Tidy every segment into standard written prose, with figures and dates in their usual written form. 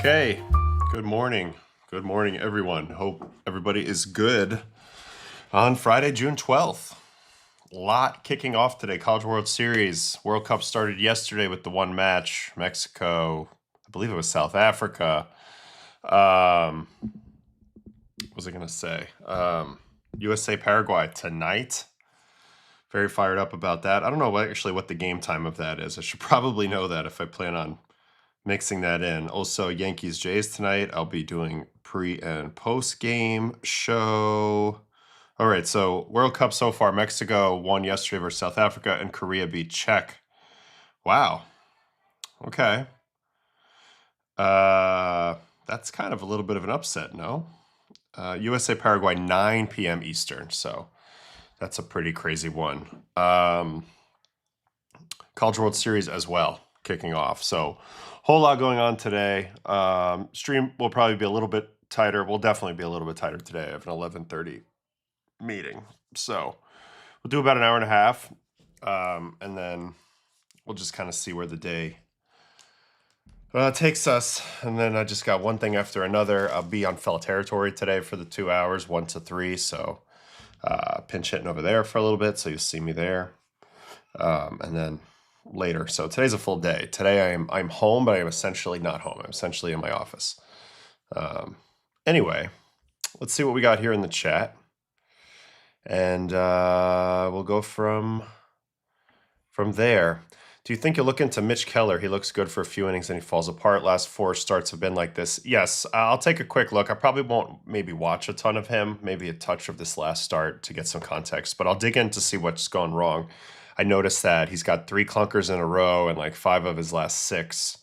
Okay, good morning. Good morning, everyone. Hope everybody is good on Friday, June 12th. A lot kicking off today. College World Series. World Cup started yesterday with the one match. Mexico, I believe it was South Africa. What was I going to say? USA, Paraguay tonight. Very fired up about that. I don't know actually what the game time of that is. I should probably know that if I plan on mixing that in. Also, Yankees Jays tonight. I'll be doing pre and post game show. All right, so World Cup so far. Mexico won yesterday versus South Africa, and Korea beat Czech. Wow. Okay. That's kind of a little bit of an upset, no? USA Paraguay 9 p.m. Eastern, so that's a pretty crazy one. College World Series as well, kicking off. So whole lot going on today. Stream will probably be a little bit tighter. We'll definitely be a little bit tighter today. I have an 11:30 meeting. So we'll do about an hour and a half. And then we'll just kind of see where the day takes us. And then I just got one thing after another. I'll be on Fell territory today for the 2 hours, 1 to 3. So pinch hitting over there for a little bit. So you'll see me there. And then later. So today's a full day. Today I'm home, but I am essentially not home. I'm essentially in my office. Anyway, let's see what we got here in the chat. And we'll go from there. Do you think you'll look into Mitch Keller? He looks good for a few innings and he falls apart. Last 4 starts have been like this. Yes, I'll take a quick look. I probably won't maybe watch a ton of him, maybe a touch of this last start to get some context, but I'll dig in to see what's gone wrong. I noticed that he's got 3 clunkers in a row and like 5 of his last 6.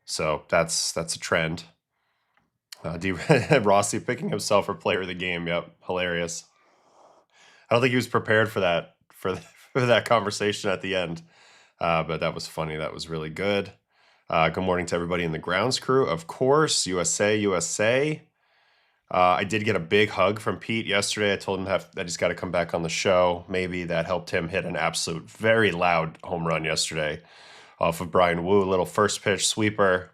So that's a trend. Rossi picking himself for player of the game. Yep, hilarious. I don't think he was prepared for that for that conversation at the end, but that was funny. That was really good. Good morning to everybody in the grounds crew, of course. USA. I did get a big hug from Pete yesterday. I told him that he's got to come back on the show. Maybe that helped him hit an absolute very loud home run yesterday off of Brian Wu. Little first pitch sweeper.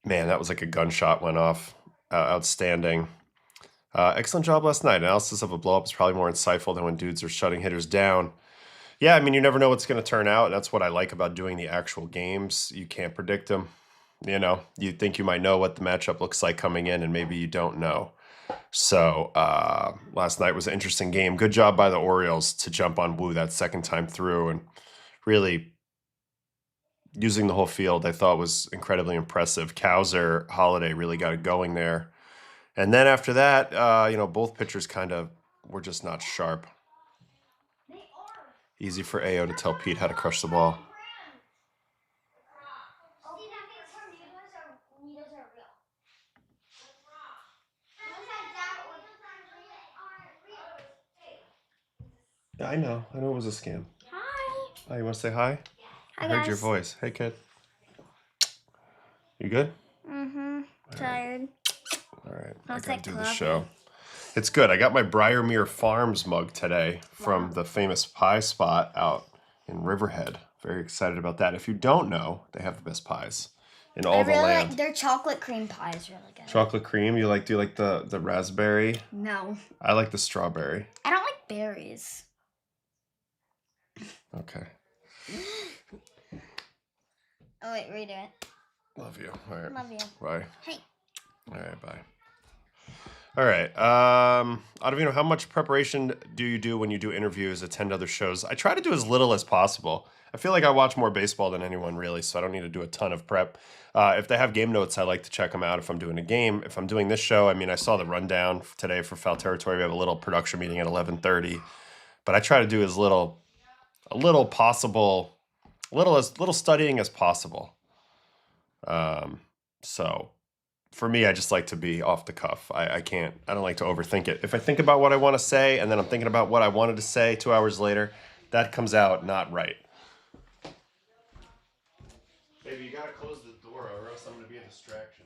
Man, that was like a gunshot went off. Outstanding. Excellent job last night. Analysis of a blow-up is probably more insightful than when dudes are shutting hitters down. Yeah, I mean, you never know what's going to turn out. That's what I like about doing the actual games. You can't predict them. You know, you think you might know what the matchup looks like coming in, and maybe you don't know. So last night was an interesting game. Good job by the Orioles to jump on Wu that second time through and really using the whole field. I thought was incredibly impressive. Cowser, Holiday really got it going there. And then after that, both pitchers kind of were just not sharp. Easy for AO to tell Pete how to crush the ball. Yeah, I know it was a scam. Hi. Oh, you want to say hi? Hi, I heard guys. your voice. Hey, kid. You good? Mm-hmm. Tired. All right. I How's gotta that do the coffee? show. It's good. I got my Briarmere Farms mug today from the famous pie spot out in Riverhead. Very excited about that. If you don't know, they have the best pies in all the land. Like their chocolate cream pie is really good. Chocolate cream? Do you like the raspberry? No. I like the strawberry. I don't like berries. Okay. Oh wait, redo it. Love you. All right. Love you. Bye. Hey. All right, bye. All right. Ottavino, how much preparation do you do when you do interviews, attend other shows? I try to do as little as possible. I feel like I watch more baseball than anyone really, so I don't need to do a ton of prep. If they have game notes, I like to check them out if I'm doing a game. If I'm doing this show, I mean, I saw the rundown today for Foul Territory. We have a little production meeting at 11:30, but I try to do a little studying as possible. So for me, I just like to be off the cuff. I don't like to overthink it. If I think about what I want to say and then I'm thinking about what I wanted to say 2 hours later, that comes out not right. Baby, you gotta close the door or else I'm gonna be a distraction.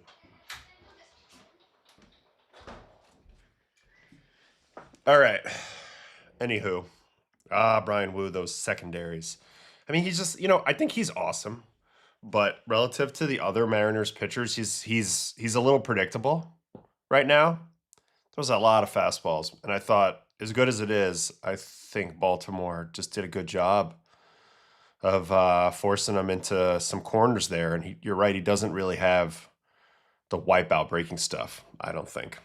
All right. Anywho, Brian Wu, those secondaries. I mean, he's just, I think he's awesome. but relative to the other Mariners pitchers, he's a little predictable right now. Throws a lot of fastballs, and I thought, as good as it is, I think Baltimore just did a good job of forcing him into some corners there. And you're right, he doesn't really have the wipeout breaking stuff, I don't think.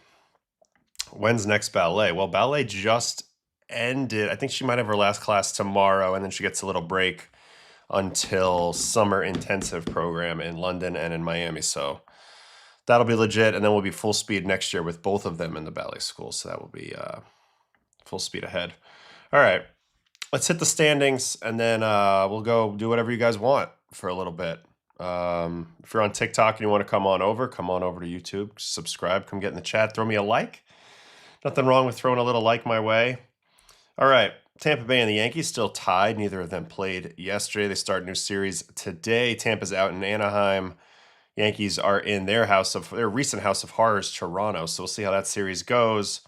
When's next ballet? Well, ballet just ended. I think she might have her last class tomorrow, and then she gets a little break until summer intensive program in London and in Miami. So that'll be legit, and then we'll be full speed next year with both of them in the ballet school. So that will be full speed ahead. All right, let's hit the standings, and then we'll go do whatever you guys want for a little bit. If you're on TikTok and you want to come on over to YouTube, subscribe, come get in the chat, throw me a like. Nothing wrong with throwing a little like my way. All right, Tampa Bay and the Yankees still tied. Neither of them played yesterday. They start a new series today. Tampa's out in Anaheim. Yankees are in their recent house of horrors, Toronto. So we'll see how that series goes.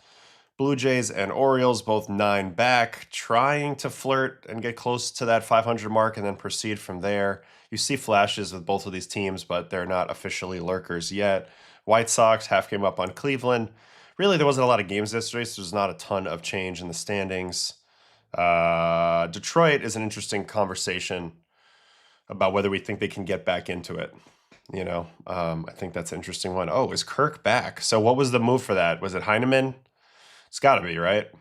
Blue Jays and Orioles both 9 back, trying to flirt and get close to that 500 mark and then proceed from there. You see flashes with both of these teams, but they're not officially lurkers yet. White Sox half game up on Cleveland. Really, there wasn't a lot of games yesterday, so there's not a ton of change in the standings. Detroit is an interesting conversation about whether we think they can get back into it. I think that's an interesting one. Oh, is Kirk back? So what was the move for that? Was it Heineman? It's got to be, right?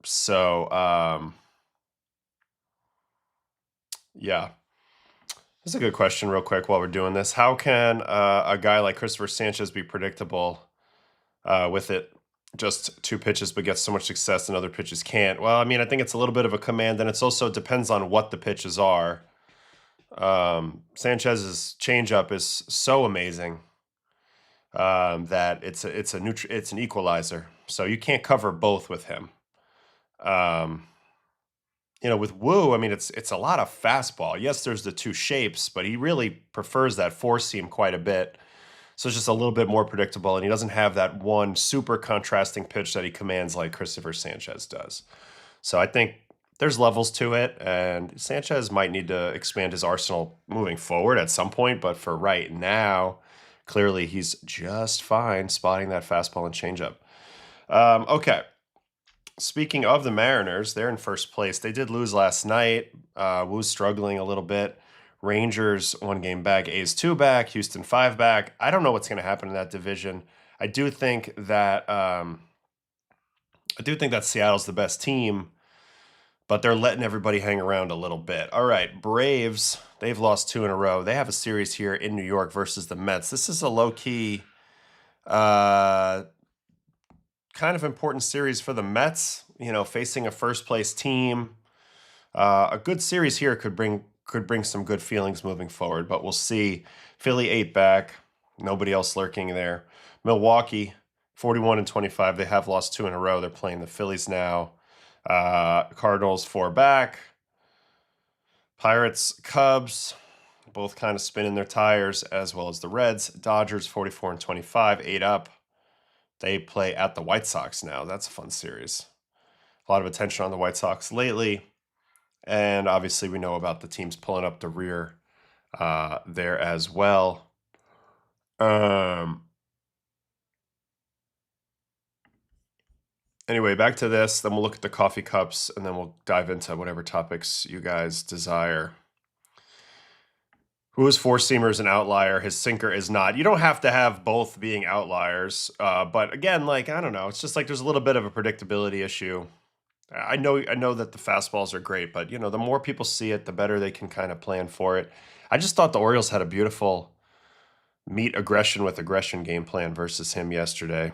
So, yeah. This is a good question real quick while we're doing this. How can a guy like Christopher Sanchez be predictable with it? Just 2 pitches, but gets so much success and other pitches can't. Well, I mean, I think it's a little bit of a command, and it's also depends on what the pitches are. Sanchez's changeup is so amazing that it's an equalizer. So you can't cover both with him. With Wu, I mean, it's a lot of fastball. Yes, there's the 2 shapes, but he really prefers that 4-seam quite a bit. So it's just a little bit more predictable, and he doesn't have that one super contrasting pitch that he commands like Christopher Sanchez does. So I think there's levels to it, and Sanchez might need to expand his arsenal moving forward at some point, but for right now, clearly he's just fine spotting that fastball and changeup. Okay. Speaking of the Mariners, they're in first place. They did lose last night. Wu's struggling a little bit. Rangers 1 game back, A's 2 back, Houston 5 back. I don't know what's going to happen in that division. I do think that Seattle's the best team, but they're letting everybody hang around a little bit. All right, Braves, they've lost 2 in a row. They have a series here in New York versus the Mets. This is a low-key kind of important series for the Mets, facing a first-place team. A good series here could bring some good feelings moving forward, but we'll see. Philly 8 back, nobody else lurking there. Milwaukee 41-25. They have lost 2 in a row. They're playing the Phillies now. Cardinals 4 back. Pirates, Cubs, both kind of spinning their tires, as well as the Reds. Dodgers 44-25, 8 up. They play at the White Sox now. That's a fun series. A lot of attention on the White Sox lately. And obviously we know about the teams pulling up the rear there as well. Anyway, back to this. Then we'll look at the coffee cups, and then we'll dive into whatever topics you guys desire. Who is 4-seamer is an outlier? His sinker is not. You don't have to have both being outliers. But again, I don't know. It's just there's a little bit of a predictability issue. I know that the fastballs are great, but the more people see it, the better they can kind of plan for it. I just thought the Orioles had a beautiful meet aggression with aggression game plan versus him yesterday.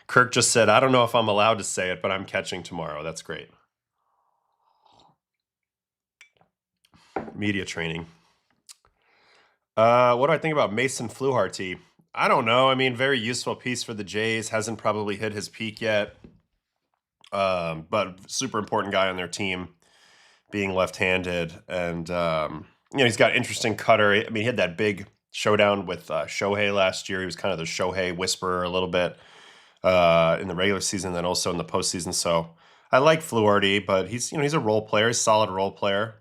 Kirk just said, I don't know if I'm allowed to say it, but I'm catching tomorrow. That's great. Media training. What do I think about Mason Fluharty? I don't know. I mean, very useful piece for the Jays. Hasn't probably hit his peak yet. But super important guy on their team, being left-handed. And, he's got interesting cutter. I mean, he had that big showdown with Shohei last year. He was kind of the Shohei whisperer a little bit in the regular season, then also in the postseason. So I like Fluharty, but he's a role player. He's a solid role player.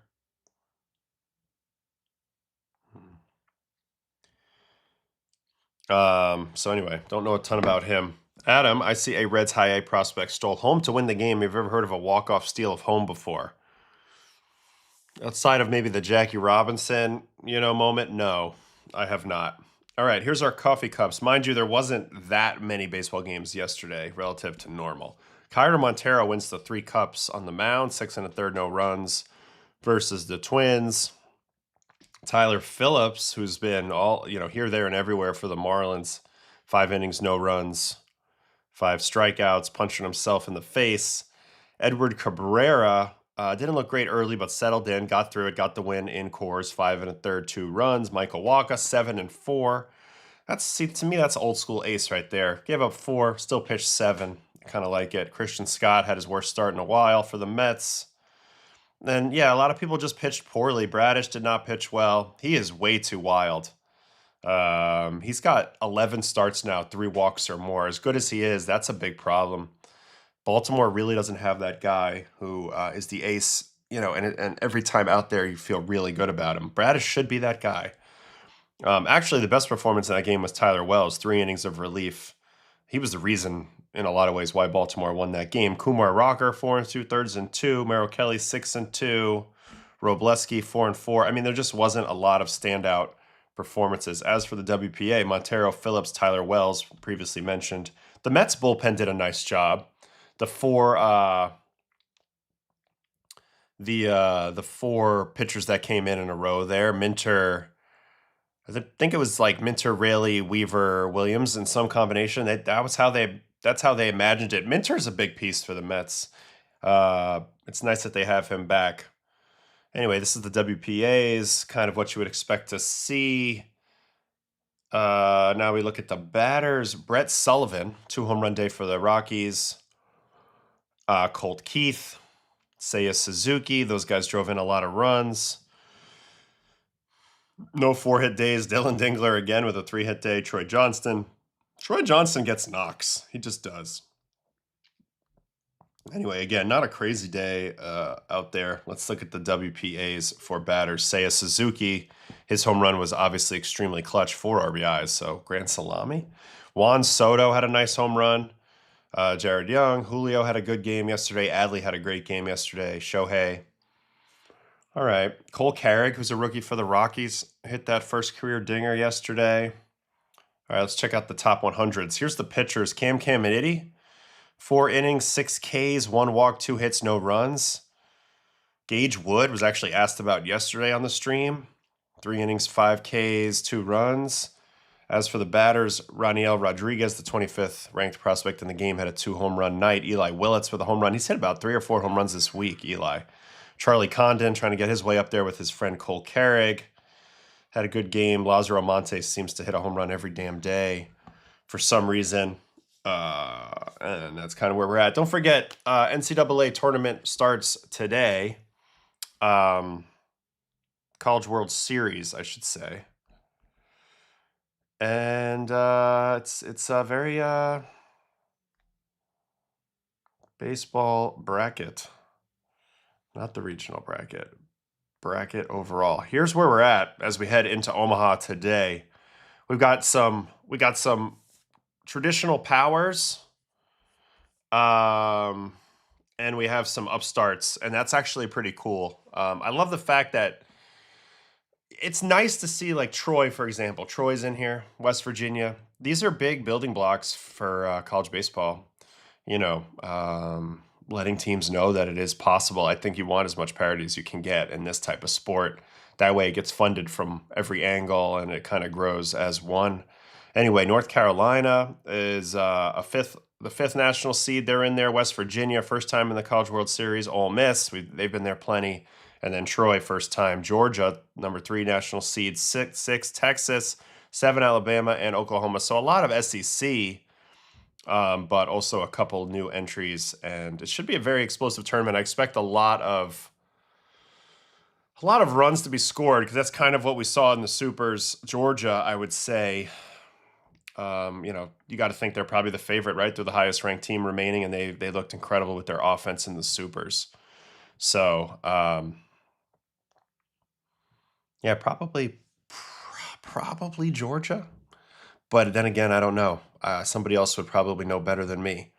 So anyway, don't know a ton about him. Adam, I see a Reds high A prospect stole home to win the game. Have you ever heard of a walk-off steal of home before? Outside of maybe the Jackie Robinson, moment, no, I have not. All right, here's our coffee cups. Mind you, there wasn't that many baseball games yesterday relative to normal. Kyler Montero wins the 3 cups on the mound, 6 1/3, no runs versus the Twins. Tyler Phillips, who's been all, here, there, and everywhere for the Marlins, 5 innings, no runs, 5 strikeouts, punching himself in the face. Edward Cabrera didn't look great early, but settled in, got through it, got the win in Coors, 5 1/3, 2 runs. Michael Wacha, 7 4. To me, that's old school ace right there. Gave up 4, still pitched 7. Kind of like it. Christian Scott had his worst start in a while for the Mets. And yeah, a lot of people just pitched poorly. Bradish did not pitch well. He is way too wild. He's got 11 starts now, 3 walks or more. As good as he is, that's a big problem. Baltimore really doesn't have that guy who is the ace, and every time out there you feel really good about him. Bradish should be that guy. Actually, the best performance in that game was Tyler Wells, 3 innings of relief. He was the reason, in a lot of ways, why Baltimore won that game. Kumar Rocker, 4 2/3 2. Merrill Kelly, 6 2. Robleski, 4 4. I mean, there just wasn't a lot of standout performances. As for the WPA, Montero, Phillips, Tyler Wells, previously mentioned. The Mets bullpen did a nice job. The 4 pitchers that came in a row there, Minter, I think it was like Minter, Raley, Weaver, Williams in some combination. That's how they imagined it. Minter's a big piece for the Mets. It's nice that they have him back. Anyway, this is the WPAs, kind of what you would expect to see. Now we look at the batters. Brett Sullivan, 2 home run day for the Rockies. Colt Keith, Seiya Suzuki. Those guys drove in a lot of runs. No 4-hit days. Dylan Dingler again with a 3-hit day. Troy Johnston. Troy Johnston gets knocks. He just does. Anyway, again, not a crazy day out there. Let's look at the WPAs for batters. Seiya Suzuki, his home run was obviously extremely clutch, 4 RBIs, so grand salami. Juan Soto had a nice home run. Jared Young, Julio had a good game yesterday. Adley had a great game yesterday. Shohei. All right. Cole Carrick, who's a rookie for the Rockies, hit that first career dinger yesterday. All right, let's check out the top 100s. Here's the pitchers. Caminiti, 4 innings, 6 Ks, 1 walk, 2 hits, no runs. Gage Wood was actually asked about yesterday on the stream. 3 innings, 5 Ks, 2 runs. As for the batters, Rainiel Rodriguez, the 25th ranked prospect in the game, had a 2 home run night. Eli Willits with a home run. He's hit about 3 or 4 home runs this week, Eli. Charlie Condon trying to get his way up there with his friend Cole Carrick. Had a good game. Lázaro Montes seems to hit a home run every damn day for some reason. And that's kind of where we're at. Don't forget, NCAA tournament starts today. College World Series, I should say. And it's a very baseball bracket, not the regional bracket overall. Here's where we're at as we head into Omaha today. We got some traditional powers, and we have some upstarts, and that's actually pretty cool. I love the fact that it's nice to see, like, Troy, for example. Troy's in here, West Virginia. These are big building blocks for college baseball. Letting teams know that it is possible. I think you want as much parity as you can get in this type of sport. That way it gets funded from every angle and it kind of grows as one. Anyway, North Carolina is the fifth national seed. They're in there. West Virginia, first time in the College World Series. Ole Miss, they've been there plenty. And then Troy, first time. Georgia, number 3 national seed. 6 Texas, 7 Alabama, and Oklahoma. So a lot of SEC, but also a couple new entries. And it should be a very explosive tournament. I expect a lot of runs to be scored because that's kind of what we saw in the Supers. Georgia, I would say, you got to think they're probably the favorite, right? They're the highest ranked team remaining, and they looked incredible with their offense in the Supers. So, yeah, probably Georgia. But then again, I don't know. Somebody else would probably know better than me.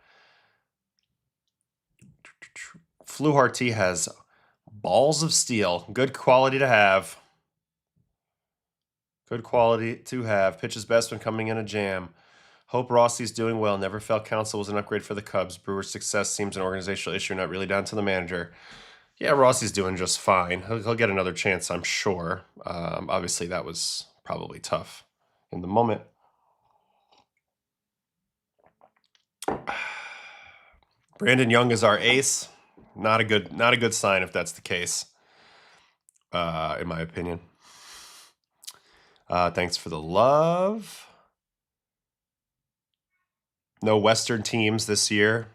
Fluharty has balls of steel. Good quality to have. Good quality to have. Pitches best when coming in a jam. Hope Rossi's doing well. Never felt Counsell was an upgrade for the Cubs. Brewers' success seems an organizational issue, not really down to the manager. Yeah, Rossi's doing just fine. He'll get another chance, I'm sure. Obviously, that was probably tough in the moment. Brandon Young is our ace. Not a good sign if that's the case, in my opinion. Thanks for the love. No Western teams this year.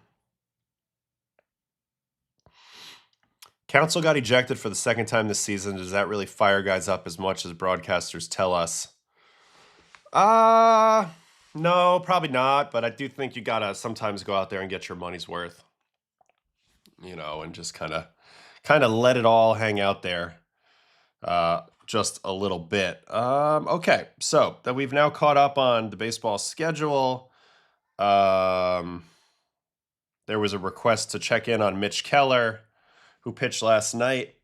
Counsell got ejected for the second time this season. Does that really fire guys up as much as broadcasters tell us? No, probably not. But I do think you gotta sometimes go out there and get your money's worth, and just kind of let it all hang out there, just a little bit. Okay, so that we've now caught up on the baseball schedule. There was a request to check in on Mitch Keller, who pitched last night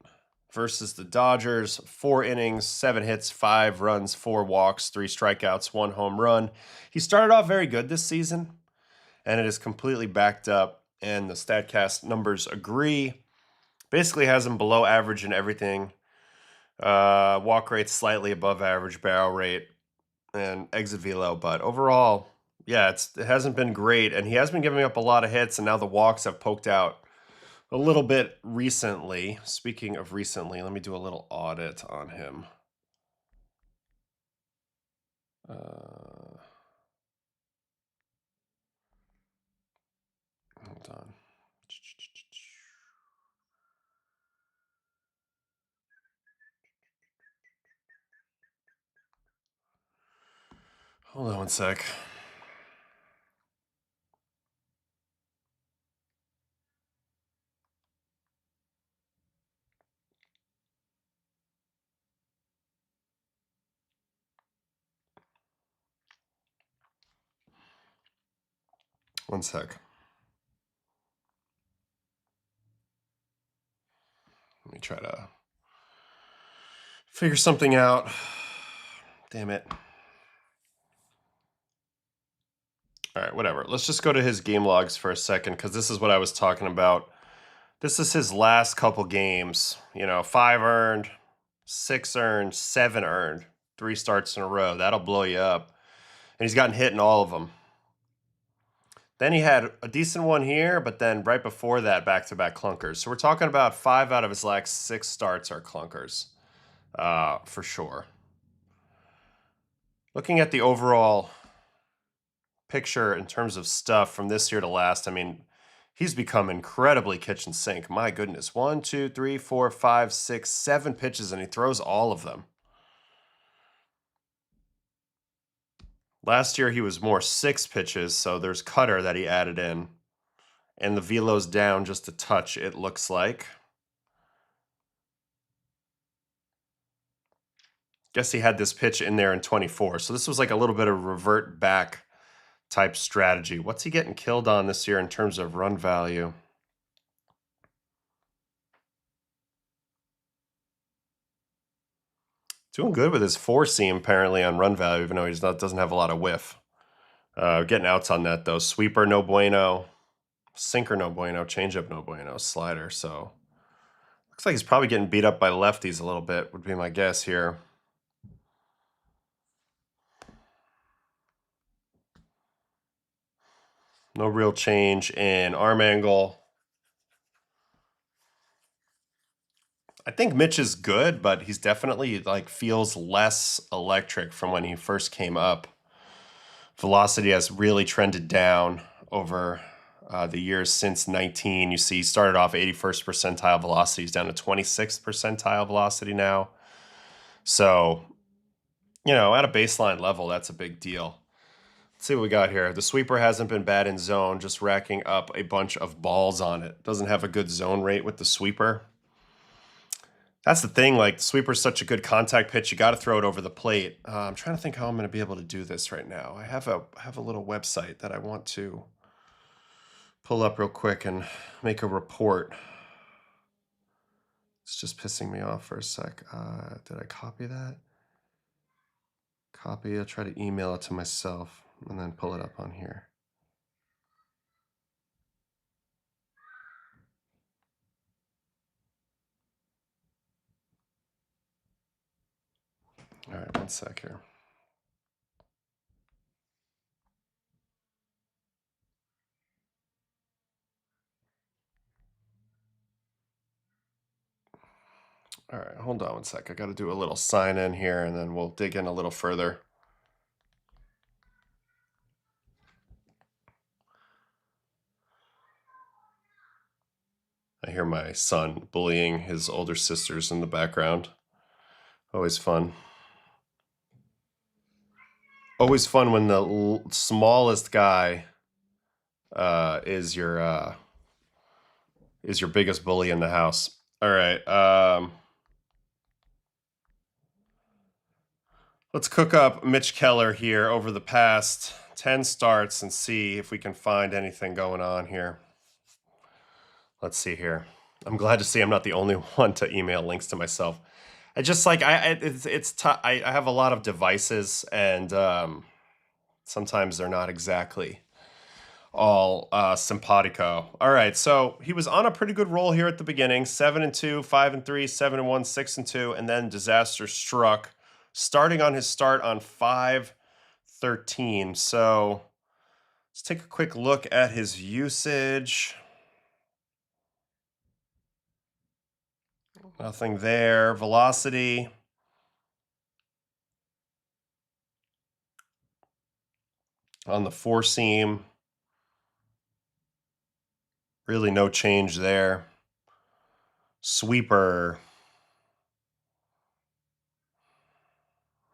versus the Dodgers. 4 innings, 7 hits, 5 runs, 4 walks, 3 strikeouts, 1 home run. He started off very good this season, and it is completely backed up, and the StatCast numbers agree. Basically has him below average in everything. Walk rate slightly above average, barrel rate, and exit velo. But overall, yeah, it hasn't been great, and he has been giving up a lot of hits, and now the walks have poked out a little bit recently. Speaking of recently, let me do a little audit on him. Hold on. Hold on one sec. One sec. Let me try to figure something out. Damn it. All right, whatever. Let's just go to his game logs for a second, because this is what I was talking about. This is his last couple games. 5 earned, 6 earned, 7 earned, 3 starts in a row. That'll blow you up. And he's gotten hit in all of them. Then he had a decent one here, but then right before that, back-to-back clunkers. So we're talking about 5 out of his last 6 starts are clunkers, for sure. Looking at the overall picture in terms of stuff from this year to last, I mean, he's become incredibly kitchen sink. My goodness. 1, 2, 3, 4, 5, 6, 7 pitches, and he throws all of them. Last year, he was more 6 pitches, so there's cutter that he added in. And the velo's down just a touch, it looks like. Guess he had this pitch in there in 24. So this was like a little bit of revert back type strategy. What's he getting killed on this year in terms of run value? Doing good with his 4-seam apparently on run value, even though he doesn't have a lot of whiff. Getting outs on that though. Sweeper, no bueno. Sinker, no bueno. Changeup, no bueno. Slider, so looks like he's probably getting beat up by lefties a little bit, would be my guess here. No real change in arm angle. I think Mitch is good, but he's definitely feels less electric from when he first came up. Velocity has really trended down over the years since 19. You see, he started off 81st percentile velocity. He's down to 26th percentile velocity now. So, at a baseline level, that's a big deal. Let's see what we got here. The sweeper hasn't been bad in zone, just racking up a bunch of balls on it. Doesn't have a good zone rate with the sweeper. That's the thing. Like, sweeper's such a good contact pitch. You got to throw it over the plate. I'm trying to think how I'm going to be able to do this right now. I have a little website that I want to pull up real quick and make a report. It's just pissing me off for a sec. Did I copy that? Copy. I'll try to email it to myself and then pull it up on here. All right, one sec here. All right, hold on one sec. I got to do a little sign in here, and then we'll dig in a little further. I hear my son bullying his older sisters in the background. Always fun. Always fun when the smallest guy is your biggest bully in the house. All right. Let's cook up Mitch Keller here over the past 10 starts and see if we can find anything going on here. Let's see here. I'm glad to see I'm not the only one to email links to myself. I just like I have a lot of devices, and sometimes they're not exactly all simpatico. All right, so he was on a pretty good roll here at the beginning: 7-2, 5-3, 7-1, 6-2, and then disaster struck, starting on his start on 5-13. So let's take a quick look at his usage. Nothing there. Velocity. On the four seam. Really no change there. Sweeper.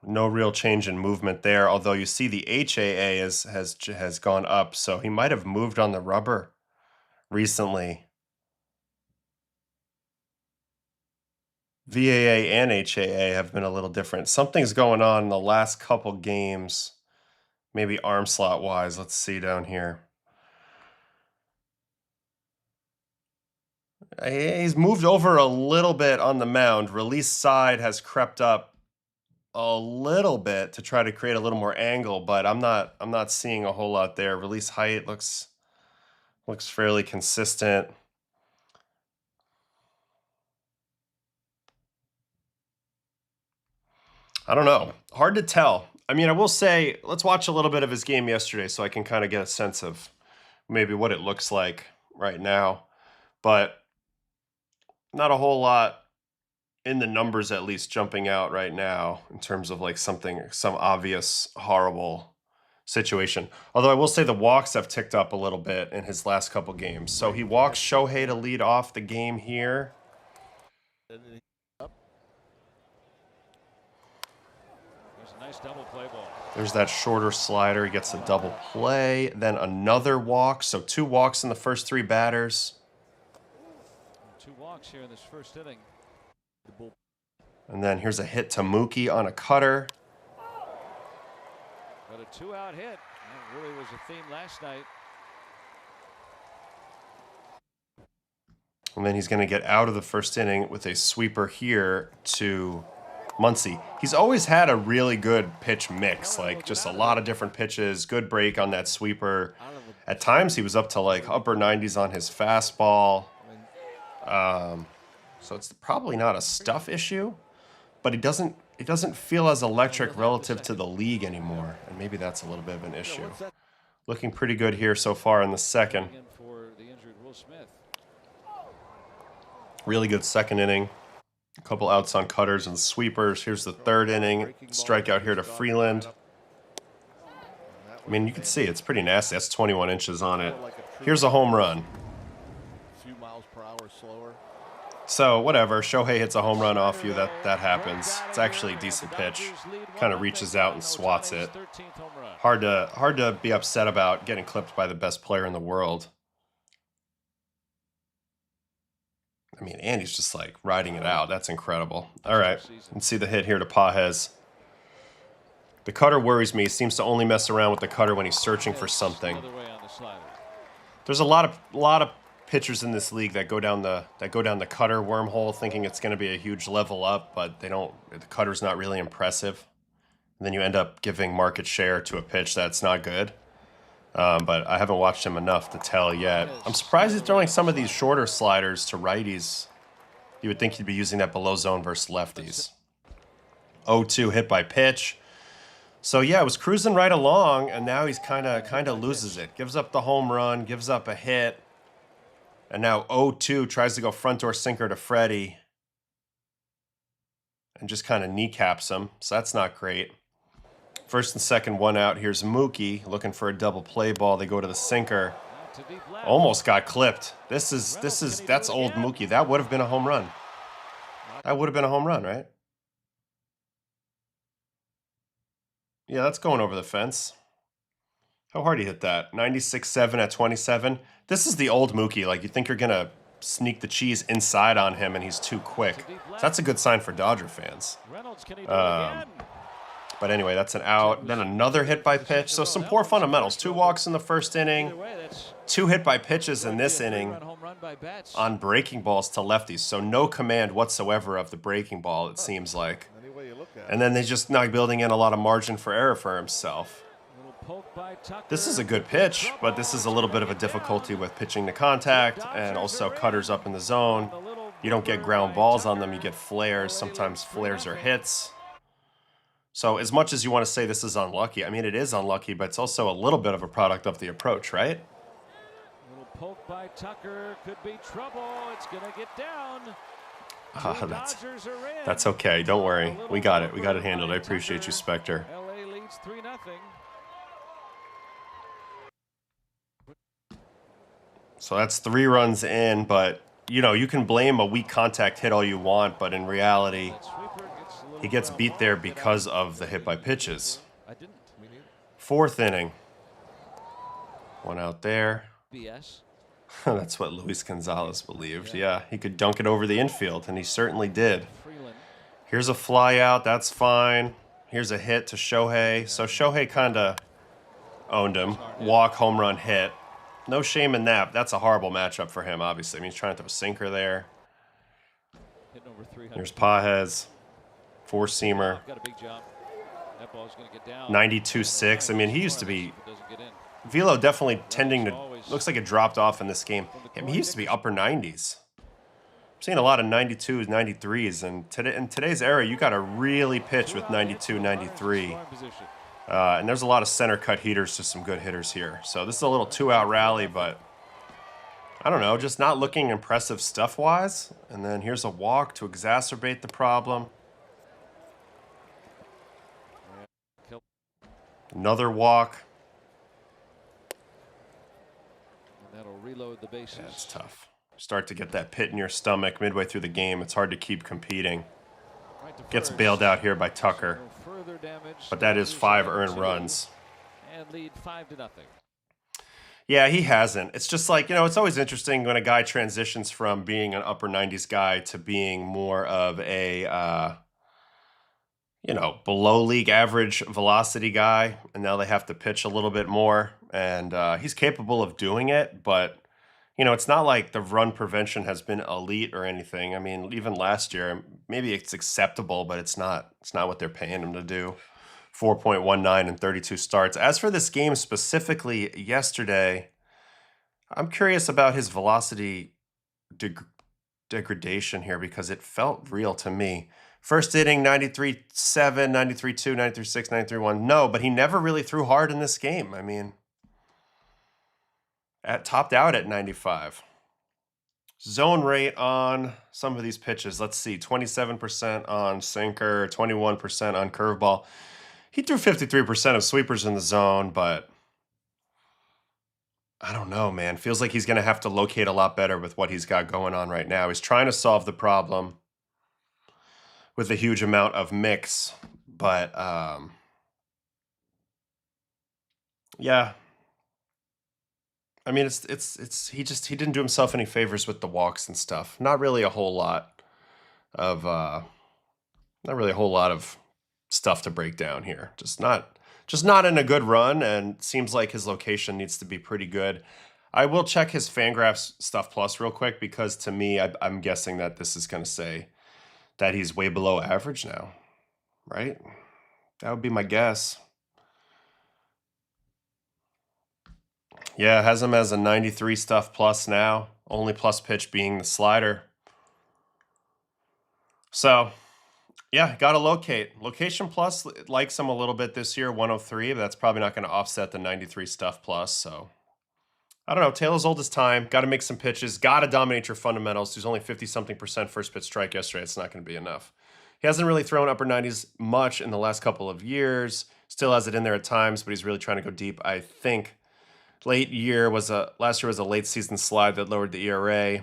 No real change in movement there, although you see the HAA has gone up, so he might have moved on the rubber recently. VAA and HAA have been a little different. Something's going on in the last couple games, maybe arm slot wise. Let's see down here. He's moved over a little bit on the mound. Release side has crept up a little bit to try to create a little more angle, but I'm not seeing a whole lot there. Release height looks fairly consistent. I don't know. Hard to tell. I mean, I will say, let's watch a little bit of his game yesterday so I can kind of get a sense of maybe what it looks like right now. But not a whole lot in the numbers, at least, jumping out right now in terms of like some obvious horrible situation. Although I will say the walks have ticked up a little bit in his last couple games. So he walks Shohei to lead off the game here. Nice double play ball. There's that shorter slider. He gets a double play. Then another walk. So 2 walks in the first 3 batters. 2 walks here in this first inning. And then here's a hit to Mookie on a cutter. Got a 2-out hit. That really was a theme last night. And then he's going to get out of the first inning with a sweeper here to Muncy. He's always had a really good pitch mix, like just a lot of different pitches, good break on that sweeper. At times he was up to like upper 90s on his fastball. So it's probably not a stuff issue, but it doesn't feel as electric relative to the league anymore, and maybe that's a little bit of an issue. Looking pretty good here so far in the second. Really good second inning. A couple outs on cutters and sweepers. Here's the third inning. Strikeout here to Freeland. I mean, you can see it's pretty nasty. That's 21 inches on it. Here's a home run. So whatever, Shohei hits a home run off you, that happens. It's actually a decent pitch. Kind of reaches out and swats it. Hard to be upset about getting clipped by the best player in the world. I mean, and he's just like riding it out. That's incredible. All right, let's see the hit here to Pages. The cutter worries me. He seems to only mess around with the cutter when he's searching for something. There's a lot of pitchers in this league that go down the cutter wormhole, thinking it's going to be a huge level up, but they don't. The cutter's not really impressive. And then you end up giving market share to a pitch that's not good. But I haven't watched him enough to tell yet. I'm surprised he's throwing some of these shorter sliders to righties. You would think he'd be using that below zone versus lefties. 0-2 hit by pitch. So yeah, it was cruising right along, and now he's kind of loses it. Gives up the home run, gives up a hit. And now 0-2 tries to go front door sinker to Freddie. And just kind of kneecaps him. So that's not great. First and second, one out. Here's Mookie looking for a double play ball. They go to the sinker. Almost got clipped. That's old Mookie. That would have been a home run. That would have been a home run, right? Yeah, that's going over the fence. How hard he hit that? 96.7 at 27. This is the old Mookie. Like, you think you're going to sneak the cheese inside on him, and he's too quick. So that's a good sign for Dodger fans. But anyway, that's an out. Then another hit by pitch. So some poor fundamentals. 2 walks in the first inning. 2 hit by pitches in this inning on breaking balls to lefties. So no command whatsoever of the breaking ball, it seems like. And then they're just not building in a lot of margin for error for himself. This is a good pitch, but this is a little bit of a difficulty with pitching to contact and also cutters up in the zone. You don't get ground balls on them. You get flares. Sometimes flares are hits. So as much as you want to say this is unlucky, I mean, it is unlucky, but it's also a little bit of a product of the approach, right? Little poke by Tucker could be trouble. It's going to get down. That's okay. Don't worry. We got it. We got it handled. I appreciate you, Spectre. LA leads 3-0. So that's 3 runs in, but, you know, you can blame a weak contact hit all you want, but in reality, he gets beat there because of the hit by pitches. 4th inning. 1 out there. That's what Luis Gonzalez believed. Yeah, he could dunk it over the infield, and he certainly did. Here's a fly out. That's fine. Here's a hit to Shohei. So Shohei kind of owned him. Walk, home run, hit. No shame in that. That's a horrible matchup for him, obviously. I mean, he's trying to throw a sinker there. Here's Pages. 4-seamer. 92.6. I mean, he used to be... Velo definitely tending to... Looks like it dropped off in this game. I mean, he used to be upper 90s. I'm seeing a lot of 92s, 93s. And in today's era, you got to really pitch with 92, 93. And there's a lot of center cut heaters to some good hitters here. So this is a little 2-out rally, but... I don't know, just not looking impressive stuff-wise. And then here's a walk to exacerbate the problem. Another walk. And that'll reload the bases. Yeah, it's tough. Start to get that pit in your stomach midway through the game. It's hard to keep competing. Gets bailed out here by Tucker. But that is 5 earned runs. And lead 5-0. Yeah, he hasn't. It's just like, you know, it's always interesting when a guy transitions from being an upper 90s guy to being more of a, you know, below league average velocity guy. And now they have to pitch a little bit more. And he's capable of doing it. But, you know, it's not like the run prevention has been elite or anything. I mean, even last year, maybe it's acceptable, but it's not what they're paying him to do. 4.19 and 32 starts. As for this game specifically yesterday, I'm curious about his velocity degradation here because it felt real to me. First inning, 93.7, 93.2, 93.6, 93.1. No, but he never really threw hard in this game. I mean, topped out at 95. Zone rate on some of these pitches. Let's see, 27% on sinker, 21% on curveball. He threw 53% of sweepers in the zone, but I don't know, man. Feels like he's going to have to locate a lot better with what he's got going on right now. He's trying to solve the problem with a huge amount of mix, but yeah, I mean, he didn't do himself any favors with the walks and stuff. Not really a whole lot of stuff to break down here. Just not in a good run, and seems like his location needs to be pretty good. I will check his Fangraphs Stuff Plus real quick, because to me, I'm guessing that this is going to say that he's way below average now, right? That would be my guess. Yeah, has him as a 93 Stuff Plus now. Only plus pitch being the slider. So, yeah, got to locate. Location Plus likes him a little bit this year, 103, but that's probably not going to offset the 93 Stuff Plus. So, I don't know. Taylor's old as time. Got to make some pitches. Got to dominate your fundamentals. He's only 50-something% first pitch strike yesterday. It's not going to be enough. He hasn't really thrown upper 90s much in the last couple of years. Still has it in there at times, but he's really trying to go deep. I think last year was a late season slide that lowered the ERA.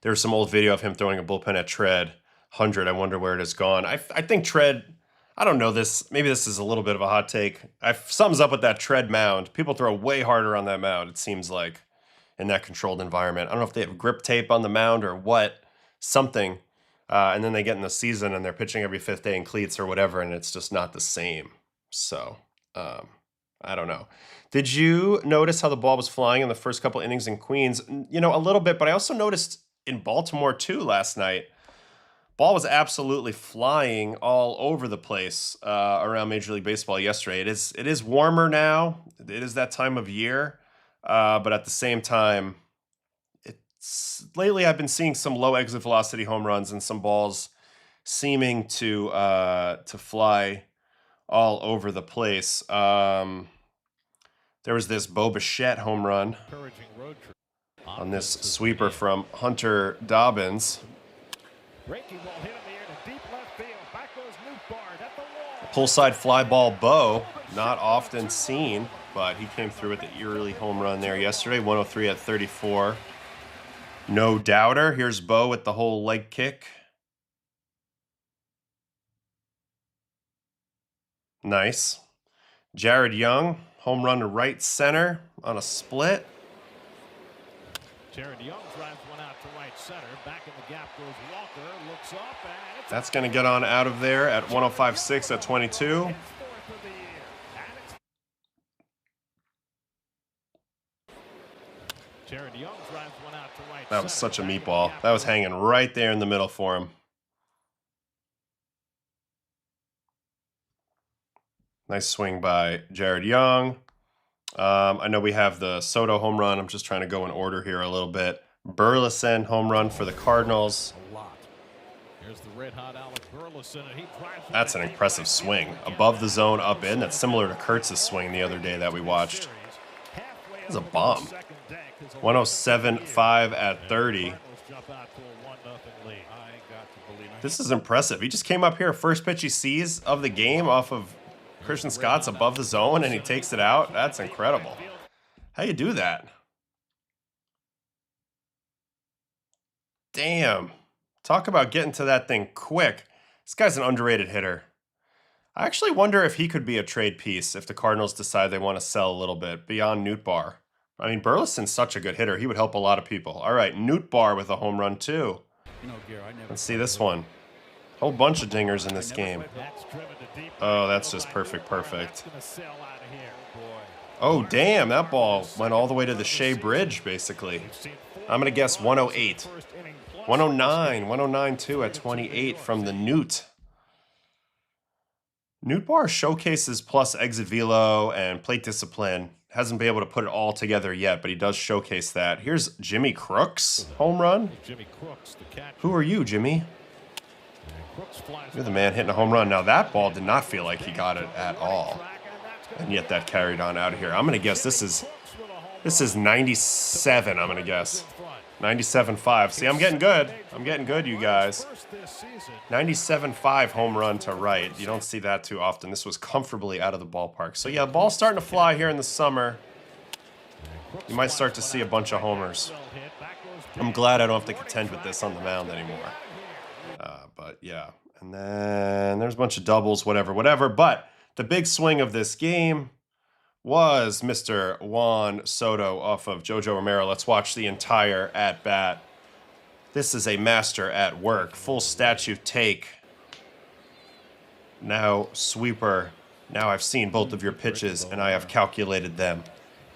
There was some old video of him throwing a bullpen at Tread 100. I wonder where it has gone. I think Tread, I don't know this. Maybe this is a little bit of a hot take. Something's up with that Tread mound. People throw way harder on that mound, it seems like, in that controlled environment. I don't know if they have grip tape on the mound or what, something. And then they get in the season and they're pitching every 5th day in cleats or whatever, and it's just not the same. So, I don't know. Did you notice how the ball was flying in the first couple innings in Queens? You know, a little bit, but I also noticed in Baltimore too last night. Ball was absolutely flying all over the place around Major League Baseball yesterday. It is warmer now. It is that time of year, but at the same time, lately I've been seeing some low exit velocity home runs and some balls seeming to fly all over the place. There was this Bo Bichette home run on this sweeper from Hunter Dobbins. Pull side fly ball Bo, not often seen, but he came through with the eerily home run there yesterday. 103 at 34. No doubter. Here's Bo with the whole leg kick. Nice. Jared Young, home run to right center on a split. Jared Young drives one out to right center. Back in the gap goes Walker. Looks up and that's going to get on out of there at 105.6 at 22. Jared Young drives one out to right. That was such a meatball. That was hanging right there in the middle for him. Nice swing by Jared Young. I know we have the Soto home run. I'm just trying to go in order here a little bit. Burleson home run for the Cardinals. Here's the red-hot Alec Burleson, and he drives. That's an impressive swing. Above the zone, up in. That's similar to Kurtz's swing the other day that we watched. It's a bomb. 107.5 at 30. This is impressive. He just came up here, first pitch he sees of the game off of Christian Scott's above the zone, and he takes it out. That's incredible. How you do that? Damn. Talk about getting to that thing quick. This guy's an underrated hitter. I actually wonder if he could be a trade piece if the Cardinals decide they want to sell a little bit beyond Nootbaar. I mean, Burleson's such a good hitter. He would help a lot of people. All right, Nootbaar with a home run too. Let's see this one. Whole bunch of dingers in this game. Oh, that's just perfect. Oh, damn, that ball went all the way to the Shea Bridge, basically. I'm going to guess 108. 109 too at 28 from the Newt. Nootbaar showcases plus exit velo and plate discipline. Hasn't been able to put it all together yet, but he does showcase that. Here's Jimmy Crooks home run. Who are you, Jimmy? You're the man hitting a home run. Now that ball did not feel like he got it at all, and yet that carried on out of here. I'm gonna guess this is 97. I'm gonna guess 97.5. See, I'm getting good. I'm getting good, you guys. 97.5 home run to right. You don't see that too often. This was comfortably out of the ballpark. So yeah, ball's starting to fly here in the summer. You might start to see a bunch of homers. I'm glad I don't have to contend with this on the mound anymore. But yeah, and then there's a bunch of doubles, whatever. But the big swing of this game was Mr. Juan Soto off of Jojo Romero. Let's watch the entire at-bat. This is a master at work. Full statue take. Now, sweeper. Now I've seen both of your pitches, and I have calculated them.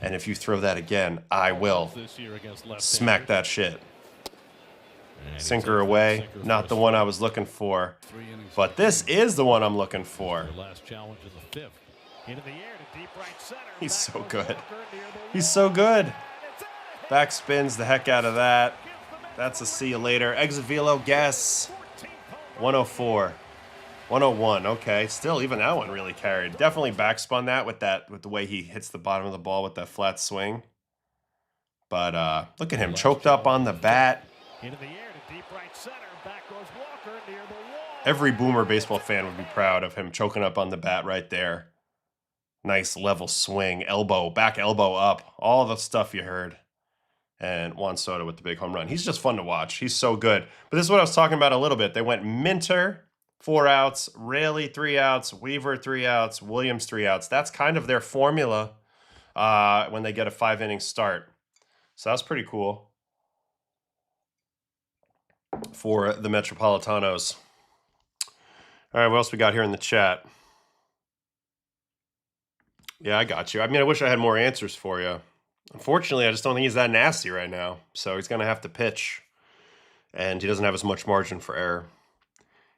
And if you throw that again, I will smack that shit. Sinker away. Not the one I was looking for. But this is the one I'm looking for. He's so good. He's so good. Back spins the heck out of that. That's a see you later. Exit velo guess. 104. 101. Okay. Still, even that one really carried. Definitely backspun that with the way he hits the bottom of the ball with that flat swing. But look at him choked up on the bat. Every Boomer baseball fan would be proud of him choking up on the bat right there. Nice level swing, elbow, back elbow up, all the stuff you heard. And Juan Soto with the big home run. He's just fun to watch. He's so good. But this is what I was talking about a little bit. They went Minter, 4 outs, Raley, 3 outs, Weaver, 3 outs, Williams, 3 outs. That's kind of their formula when they get a 5-inning start. So that's pretty cool for the Metropolitanos. All right, what else we got here in the chat? Yeah, I got you. I mean, I wish I had more answers for you. Unfortunately, I just don't think he's that nasty right now. So he's going to have to pitch. And he doesn't have as much margin for error.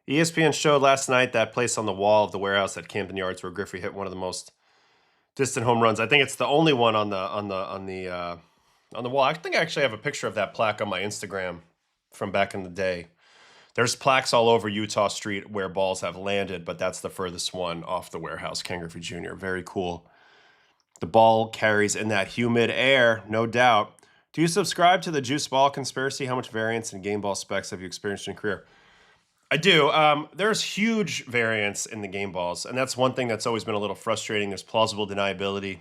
ESPN showed last night that place on the wall of the warehouse at Camden Yards where Griffey hit one of the most distant home runs. I think it's the only one on the wall. I think I actually have a picture of that plaque on my Instagram from back in the day. There's plaques all over Utah Street where balls have landed, but that's the furthest one off the warehouse, Ken Griffey Jr. Very cool. The ball carries in that humid air, no doubt. Do you subscribe to the juice ball conspiracy? How much variance in game ball specs have you experienced in your career? I do. There's huge variance in the game balls, and that's one thing that's always been a little frustrating. There's plausible deniability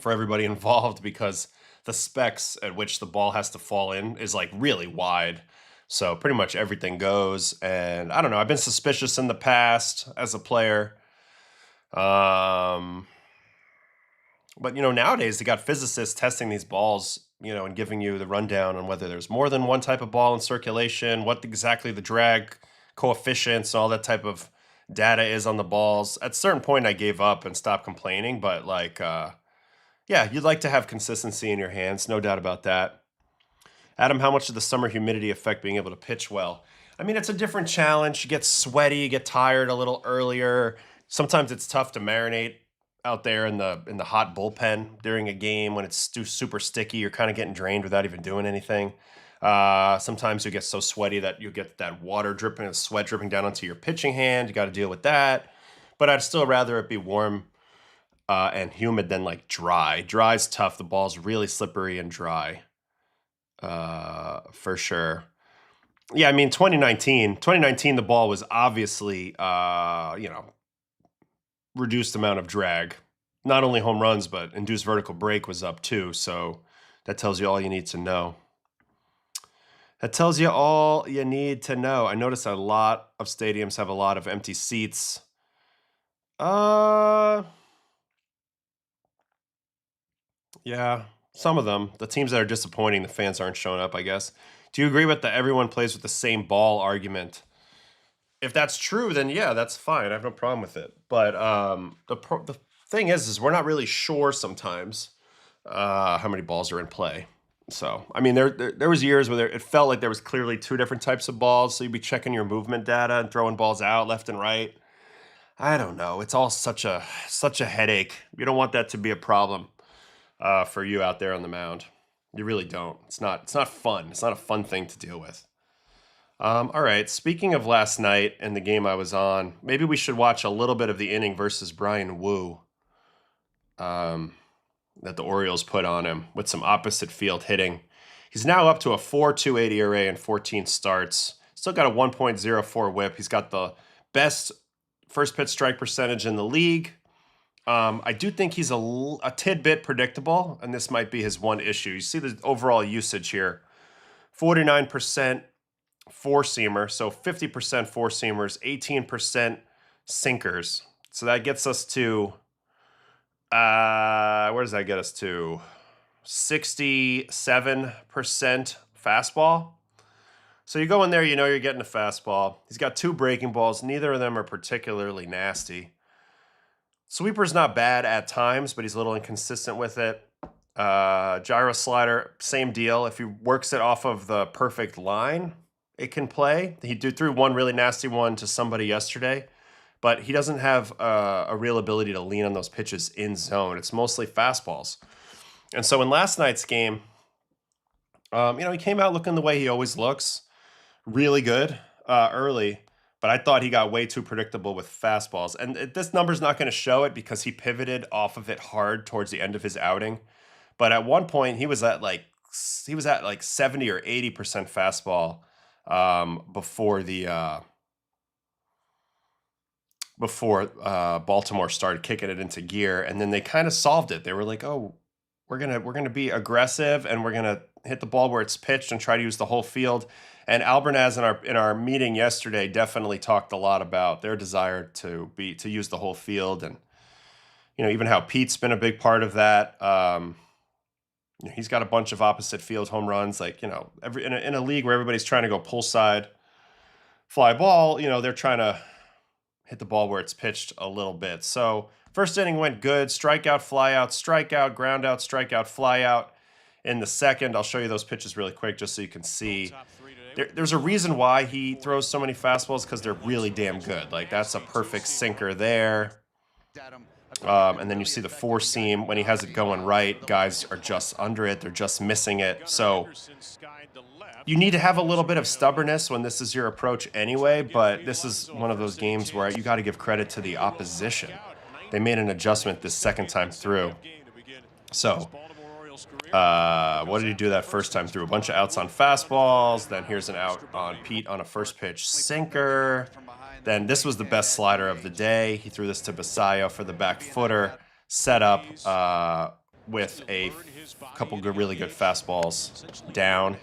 for everybody involved because the specs at which the ball has to fall in is like really wide. So pretty much everything goes. And I don't know, I've been suspicious in the past as a player. But, you know, nowadays they got physicists testing these balls, you know, and giving you the rundown on whether there's more than one type of ball in circulation, what exactly the drag coefficients, all that type of data is on the balls. At a certain point, I gave up and stopped complaining. But, like, yeah, you'd like to have consistency in your hands. No doubt about that. Adam, how much did the summer humidity affect being able to pitch well? I mean, it's a different challenge. You get sweaty, you get tired a little earlier. Sometimes it's tough to marinate out there in the hot bullpen during a game when it's super sticky. You're kind of getting drained without even doing anything. Sometimes you get so sweaty that you get that water dripping and sweat dripping down onto your pitching hand. You got to deal with that. But I'd still rather it be warm and humid than like dry. Dry's tough. The ball's really slippery and dry. For sure. Yeah, I mean, 2019, the ball was obviously, you know, reduced amount of drag. Not only home runs, but induced vertical break was up too. So that tells you all you need to know. That tells you all you need to know. I noticed a lot of stadiums have a lot of empty seats. Yeah, some of them. The teams that are disappointing, the fans aren't showing up, I guess. Do you agree with the everyone plays with the same ball argument? If that's true, then yeah, that's fine. I have no problem with it. But the thing is we're not really sure sometimes how many balls are in play. So, I mean, there was years where it felt like there was clearly 2 different types of balls. So you'd be checking your movement data and throwing balls out left and right. I don't know. It's all such a headache. You don't want that to be a problem for you out there on the mound. You really don't. It's not fun. It's not a fun thing to deal with. All right. Speaking of last night and the game I was on, maybe we should watch a little bit of the inning versus Brian Wu that the Orioles put on him with some opposite field hitting. He's now up to a 4.28 ERA and 14 starts. Still got a 1.04 whip. He's got the best first pitch strike percentage in the league. I do think he's a tidbit predictable, and this might be his one issue. You see the overall usage here. 49% four-seamer, so 50% four-seamers, 18% sinkers. So that gets us to Where does that get us to? 67% fastball. So you go in there, you know you're getting a fastball. He's got 2 breaking balls. Neither of them are particularly nasty. Sweeper's not bad at times, but he's a little inconsistent with it. Gyro slider, same deal. If he works it off of the perfect line, it can play. He threw one really nasty one to somebody yesterday, but he doesn't have a real ability to lean on those pitches in zone. It's mostly fastballs. And so in last night's game, he came out looking the way he always looks, really good early, but I thought he got way too predictable with fastballs. And this number's not going to show it because he pivoted off of it hard towards the end of his outing. But at one point, he was at like 70 or 80% fastball before Baltimore started kicking it into gear, and then they kind of solved it. They were like, "Oh, we're gonna be aggressive, and we're gonna hit the ball where it's pitched and try to use the whole field." And Albernaz in our meeting yesterday definitely talked a lot about their desire to use the whole field, and even how Pete's been a big part of that. He's got a bunch of opposite field home runs, like in a league where everybody's trying to go pull side fly ball. They're trying to hit the ball where it's pitched a little bit. So first inning went good. Strikeout, flyout, strikeout, ground out, strikeout, flyout. In the second, I'll show you those pitches really quick just so you can see. There's a reason why he throws so many fastballs, because they're really damn good. Like, that's a perfect sinker there. And then you see the four seam. When he has it going right, guys are just under it. They're just missing it. So you need to have a little bit of stubbornness when this is your approach anyway, but this is one of those games where you got to give credit to the opposition. They made an adjustment this second time through. So what did he do that first time through? A bunch of outs on fastballs. Then here's an out on Pete on a first pitch sinker. Then this was the best slider of the day. He threw this to Basayo for the back footer. Set up with a couple really good fastballs down.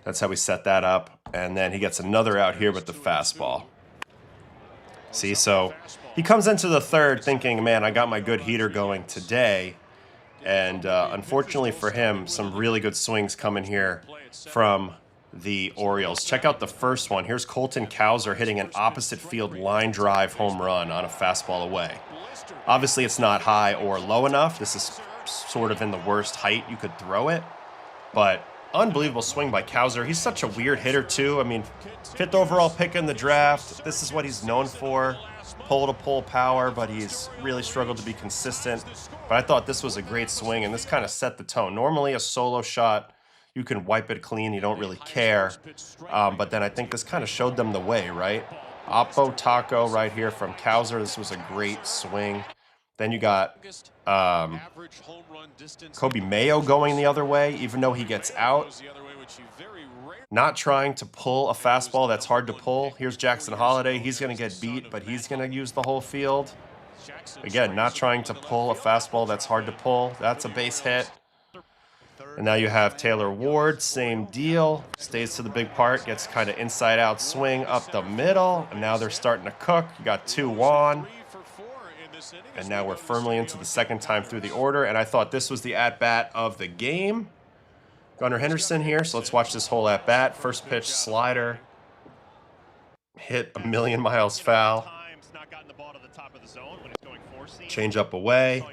That's how we set that up. And then he gets another out here with the fastball. See, so he comes into the third thinking, man, I got my good heater going today. And unfortunately for him, some really good swings coming here from the Orioles. Check out the first one. Here's Colton Cowser hitting an opposite field line drive home run on a fastball away. Obviously, it's not high or low enough. This is sort of in the worst height you could throw it. But unbelievable swing by Cowser. He's such a weird hitter, too. I mean, 5th overall pick in the draft. This is what he's known for. Pull-to-pull power, but he's really struggled to be consistent. But I thought this was a great swing, and this kind of set the tone. Normally, a solo shot, you can wipe it clean. You don't really care. But then I think this kind of showed them the way, right? Oppo Taco right here from Cowser. This was a great swing. Then you got Kobe Mayo going the other way, even though he gets out. Not trying to pull a fastball that's hard to pull. Here's Jackson Holliday. He's going to get beat, but he's going to use the whole field. Again, not trying to pull a fastball that's hard to pull. That's a base hit. And now you have Taylor Ward, same deal. Stays to the big part, gets kind of inside-out swing up the middle. And now they're starting to cook. You got 2-1. And now we're firmly into the second time through the order. And I thought this was the at-bat of the game. Gunnar Henderson here, so let's watch this whole at-bat. First pitch slider. Hit a million miles foul. Change up away.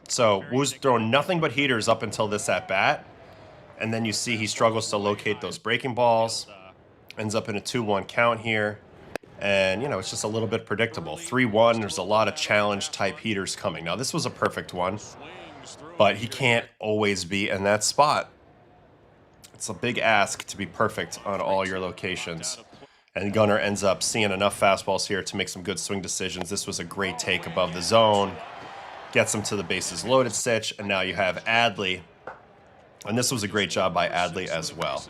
So Wu's throwing nothing but heaters up until this at-bat. And then you see he struggles to locate those breaking balls. Ends up in a 2-1 count here. And, it's just a little bit predictable. 3-1, there's a lot of challenge-type heaters coming. Now, this was a perfect one, but he can't always be in that spot. It's a big ask to be perfect on all your locations. And Gunnar ends up seeing enough fastballs here to make some good swing decisions. This was a great take above the zone. Gets him to the bases loaded stitch, and now you have Adley. And this was a great job by Adley as well.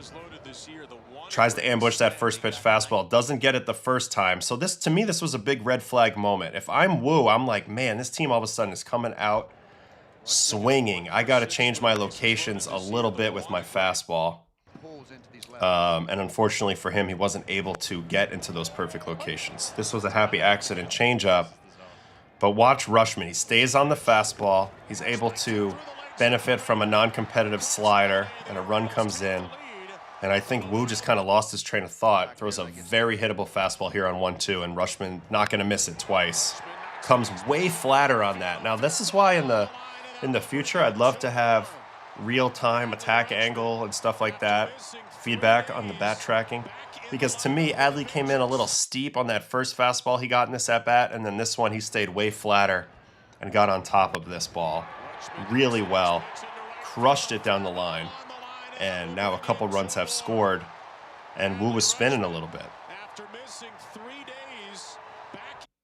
Tries to ambush that first pitch fastball. Doesn't get it the first time. So to me, this was a big red flag moment. If I'm Wu, I'm like, man, this team all of a sudden is coming out swinging. I got to change my locations a little bit with my fastball. And unfortunately for him, he wasn't able to get into those perfect locations. This was a happy accident changeup. But watch Rushman. He stays on the fastball. He's able to benefit from a non-competitive slider, and a run comes in. And I think Wu just kind of lost his train of thought. Throws a very hittable fastball here on 1-2, and Rushman not going to miss it twice. Comes way flatter on that. Now, this is why in the future I'd love to have real-time attack angle and stuff like that, feedback on the bat tracking. Because to me, Adley came in a little steep on that first fastball he got in this at-bat, and then this one he stayed way flatter and got on top of this ball really well. Crushed it down the line. And now a couple runs have scored, and Wu was spinning a little bit.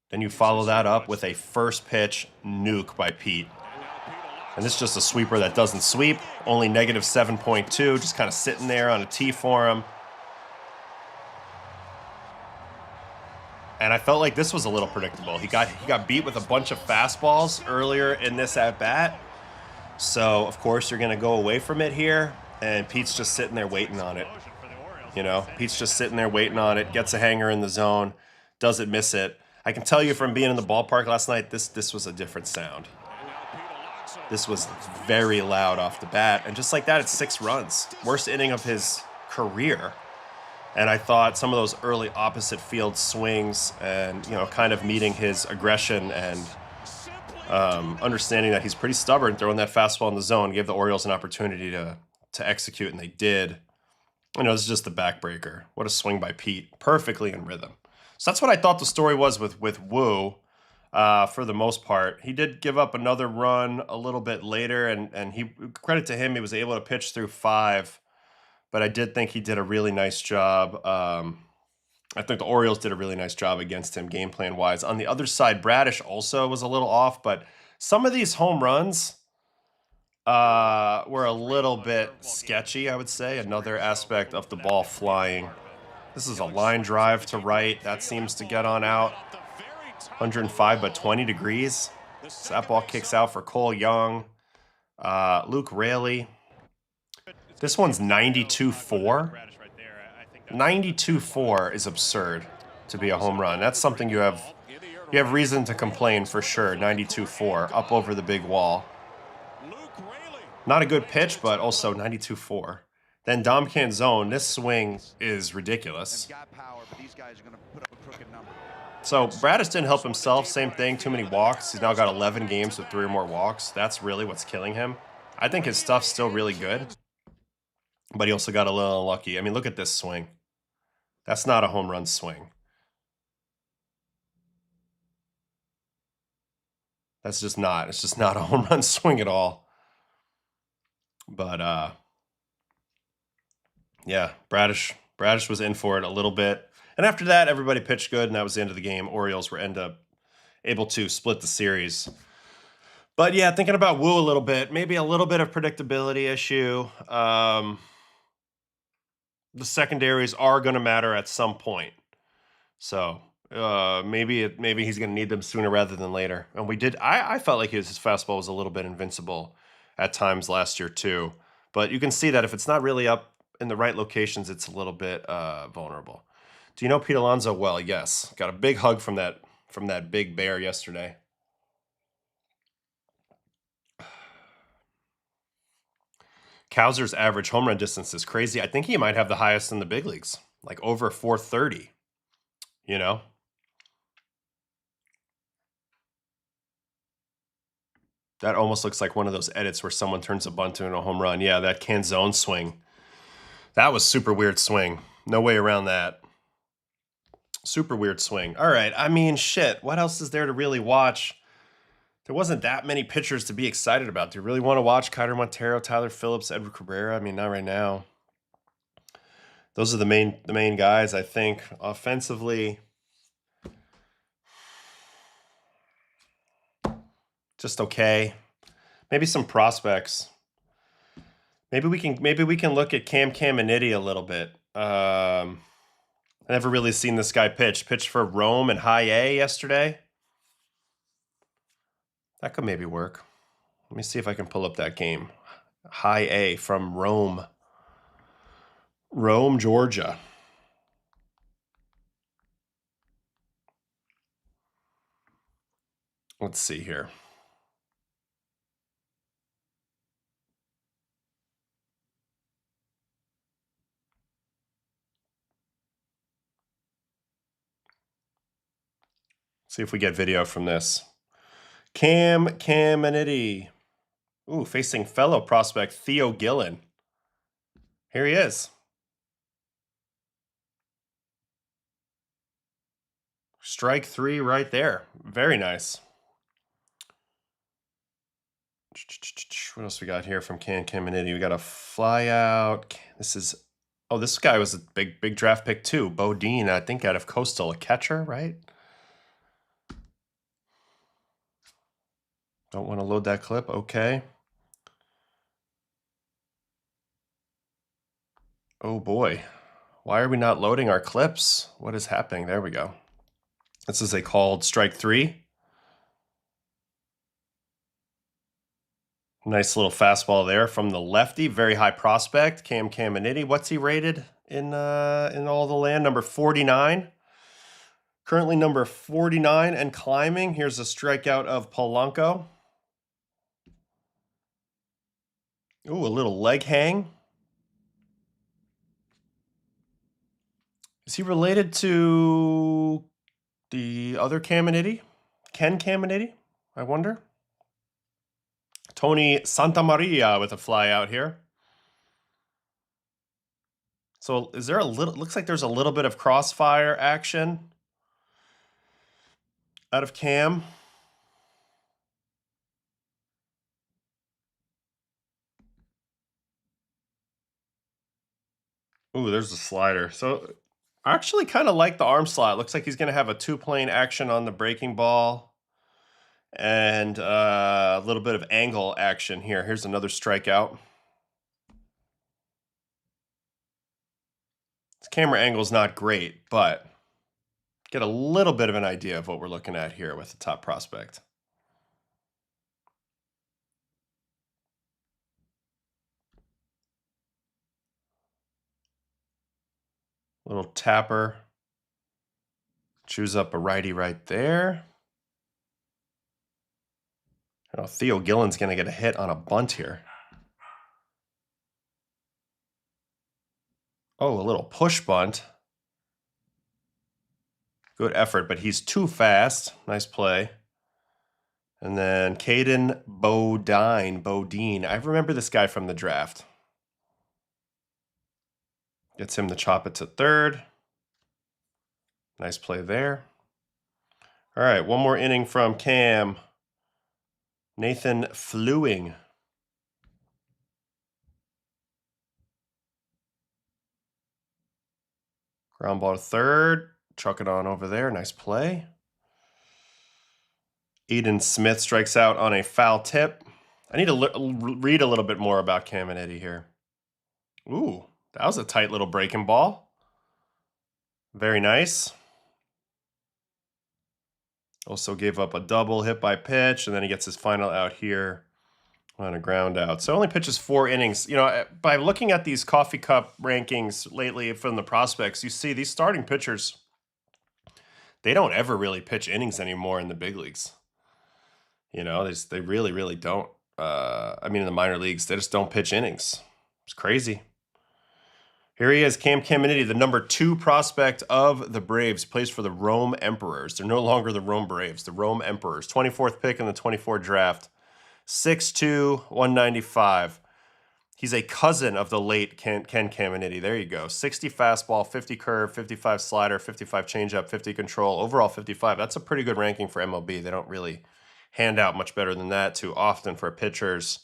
Then you follow that up with a first pitch nuke by Pete. And this is just a sweeper that doesn't sweep, only negative 7.2, just kind of sitting there on a tee for him. And I felt like this was a little predictable. He got beat with a bunch of fastballs earlier in this at-bat. So, of course, you're going to go away from it here. And Pete's just sitting there waiting on it. You know, Pete's just sitting there waiting on it, gets a hanger in the zone, doesn't miss it. I can tell you from being in the ballpark last night, this was a different sound. This was very loud off the bat. And just like that, it's 6 runs. Worst inning of his career. And I thought some of those early opposite field swings and, you know, kind of meeting his aggression and understanding that he's pretty stubborn, throwing that fastball in the zone, gave the Orioles an opportunity to execute, and they did. You know, this is just the backbreaker. What a swing by Pete. Perfectly in rhythm. So that's what I thought the story was with Wu for the most part. He did give up another run a little bit later, and he, credit to him, he was able to pitch through 5. But I did think he did a really nice job. I think the Orioles did a really nice job against him game plan-wise. On the other side, Bradish also was a little off, but some of these home runs were a little bit sketchy, I would say. Another aspect of the ball flying. This is a line drive to right. That seems to get on out. 105, but 20 degrees. So that ball kicks out for Cole Young. Luke Raley. This one's 92-4. 92-4 is absurd to be a home run. That's something you have reason to complain for sure. 92-4, up over the big wall. Not a good pitch, but also 92-4. Then Dom Canzone, this swing is ridiculous. So Bradish didn't help himself. Same thing, too many walks. He's now got 11 games with 3 or more walks. That's really what's killing him. I think his stuff's still really good, but he also got a little unlucky. I mean, look at this swing. That's not a home run swing. That's just not. It's just not a home run swing at all. But, yeah, Bradish was in for it a little bit. And after that, everybody pitched good, and that was the end of the game. Orioles were able to split the series. But, yeah, thinking about Wu a little bit, maybe a little bit of predictability issue. The secondaries are going to matter at some point. So maybe he's going to need them sooner rather than later. And we did. I felt like his fastball was a little bit invincible at times last year too. But you can see that if it's not really up in the right locations, it's a little bit vulnerable. Do you know Pete Alonso well? Yes. Got a big hug from that big bear yesterday. Kowser's average home run distance is crazy. I think he might have the highest in the big leagues, like over 430, you know? That almost looks like one of those edits where someone turns a bunt into a home run. Yeah, that Canzone swing. That was super weird swing. No way around that. Super weird swing. All right, I mean, shit. What else is there to really watch? There wasn't that many pitchers to be excited about. Do you really want to watch Kyler Montero, Tyler Phillips, Edward Cabrera? I mean, not right now. Those are the main guys, I think. Offensively, just okay. Maybe some prospects. Maybe we can look at Caminiti a little bit. I never really seen this guy pitch. Pitched for Rome and High A yesterday. That could maybe work. Let me see if I can pull up that game. High A from Rome. Rome, Georgia. Let's see here. See if we get video from this. Caminiti. Ooh, facing fellow prospect Theo Gillen. Here he is. Strike 3 right there. Very nice. What else we got here from Caminiti? We got a fly out. This guy was a big draft pick too. Bodine, I think out of Coasta, a catcher, right? Don't want to load that clip. Okay. Oh boy. Why are we not loading our clips? What is happening? There we go. This is a called strike 3. Nice little fastball there from the lefty. Very high prospect, Caminiti. What's he rated in all the land? Number 49. Currently number 49 and climbing. Here's a strikeout of Polanco. Ooh, a little leg hang. Is he related to the other Caminiti? Ken Caminiti, I wonder. Tony Santamaria with a fly out here. So is there looks like there's a little bit of crossfire action out of Cam. Ooh, there's the slider. So I actually kind of like the arm slot. Looks like he's going to have a 2-plane action on the breaking ball and a little bit of angle action here. Here's another strikeout. This camera angle is not great, but get a little bit of an idea of what we're looking at here with the top prospect. Little tapper. Chews up a righty right there. Oh, Theo Gillen's going to get a hit on a bunt here. Oh, a little push bunt. Good effort, but he's too fast. Nice play. And then Caden Bodine. I remember this guy from the draft. Gets him to chop it to third. Nice play there. All right, one more inning from Cam. Nathan Flewing. Ground ball to third. Chuck it on over there. Nice play. Eden Smith strikes out on a foul tip. I need to read a little bit more about Caminiti here. Ooh, that was a tight little breaking ball. Very nice. Also gave up a double hit by pitch, and then he gets his final out here on a ground out. So only pitches 4 innings. You know, by looking at these coffee cup rankings lately from the prospects, you see these starting pitchers, they don't ever really pitch innings anymore in the big leagues. You know, they really, really don't. I mean, in the minor leagues, they just don't pitch innings. It's crazy. Here he is, Caminiti, the number 2 prospect of the Braves, plays for the Rome Emperors. They're no longer the Rome Braves, the Rome Emperors. 24th pick in the 24 draft. 6'2", 195. He's a cousin of the late Ken Caminiti. There you go. 60 fastball, 50 curve, 55 slider, 55 changeup, 50 control, overall 55. That's a pretty good ranking for MLB. They don't really hand out much better than that too often for pitchers.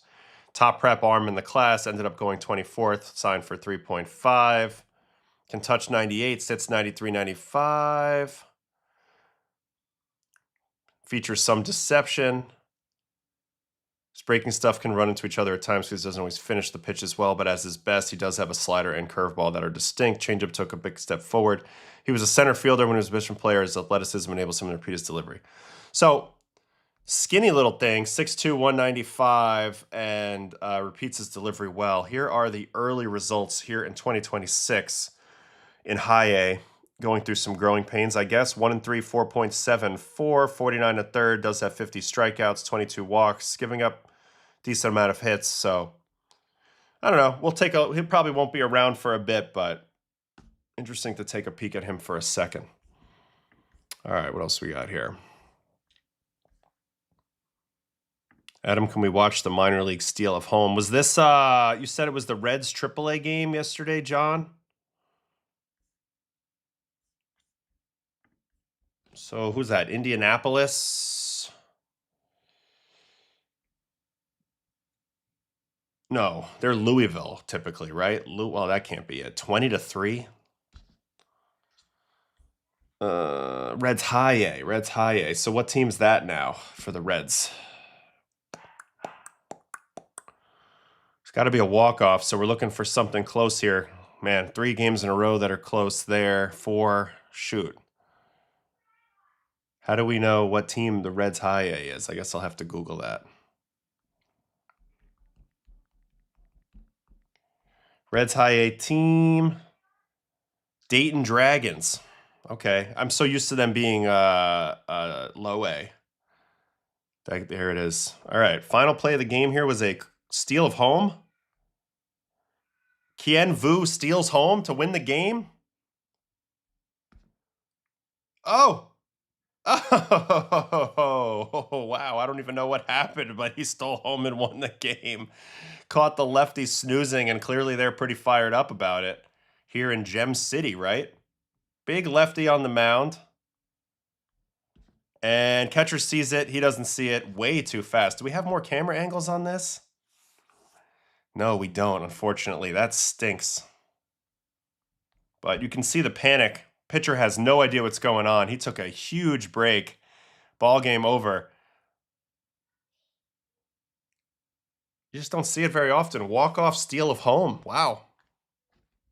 Top prep arm in the class, ended up going 24th, signed for 3.5. Can touch 98, sits 93, 95. Features some deception. His breaking stuff can run into each other at times because he doesn't always finish the pitch as well, but as his best, he does have a slider and curveball that are distinct. Changeup took a big step forward. He was a center fielder when he was a position player. His athleticism enables him to repeat his delivery. So, skinny little thing, 6'2", 195, and repeats his delivery well. Here are the early results here in 2026 in High A. going through some growing pains, I guess. 1 and 3, 4.74, 49 a third, does have 50 strikeouts, 22 walks, giving up decent amount of hits. So I don't know. He probably won't be around for a bit, but interesting to take a peek at him for a second. All right, what else we got here? Adam, can we watch the minor league steal of home? Was this, you said it was the Reds AAA game yesterday, John? So who's that? Indianapolis? No, they're Louisville typically, right? Well, that can't be it. 20-3. Reds high A. Reds high A. So what team's that now for the Reds? It's got to be a walk-off, so we're looking for something close here. Man, 3 games in a row that are close there. 4. Shoot. How do we know what team the Reds high A is? I guess I'll have to Google that. Reds high A team. Dayton Dragons. Okay. I'm so used to them being low A. There it is. All right. Final play of the game here was a steal of home. Kien Vu steals home to win the game. Oh. Oh, wow. I don't even know what happened, but he stole home and won the game. Caught the lefty snoozing, and clearly they're pretty fired up about it here in Gem City, right? Big lefty on the mound. And catcher sees it. He doesn't see it. Way too fast. Do we have more camera angles on this? No, we don't, unfortunately. That stinks. But you can see the panic. Pitcher has no idea what's going on. He took a huge break. Ball game over. You just don't see it very often. Walk-off steal of home. Wow.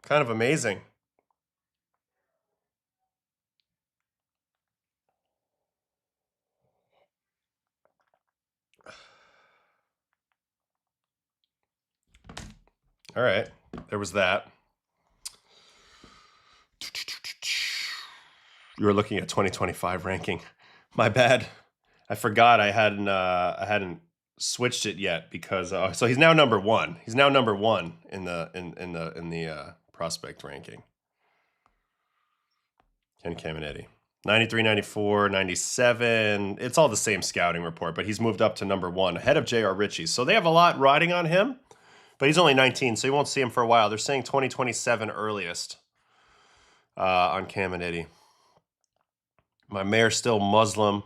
Kind of amazing. All right. There was that. You were looking at 2025 ranking. My bad. I forgot I hadn't switched it yet because so he's now number 1. He's now number 1 in the prospect ranking. Ken Caminiti. 93, 94, 97. It's all the same scouting report, but he's moved up to number 1 ahead of J.R. Ritchie. So they have a lot riding on him, but he's only 19, so you won't see him for a while. They're saying 2027 earliest on Caminiti. My mayor's still Muslim.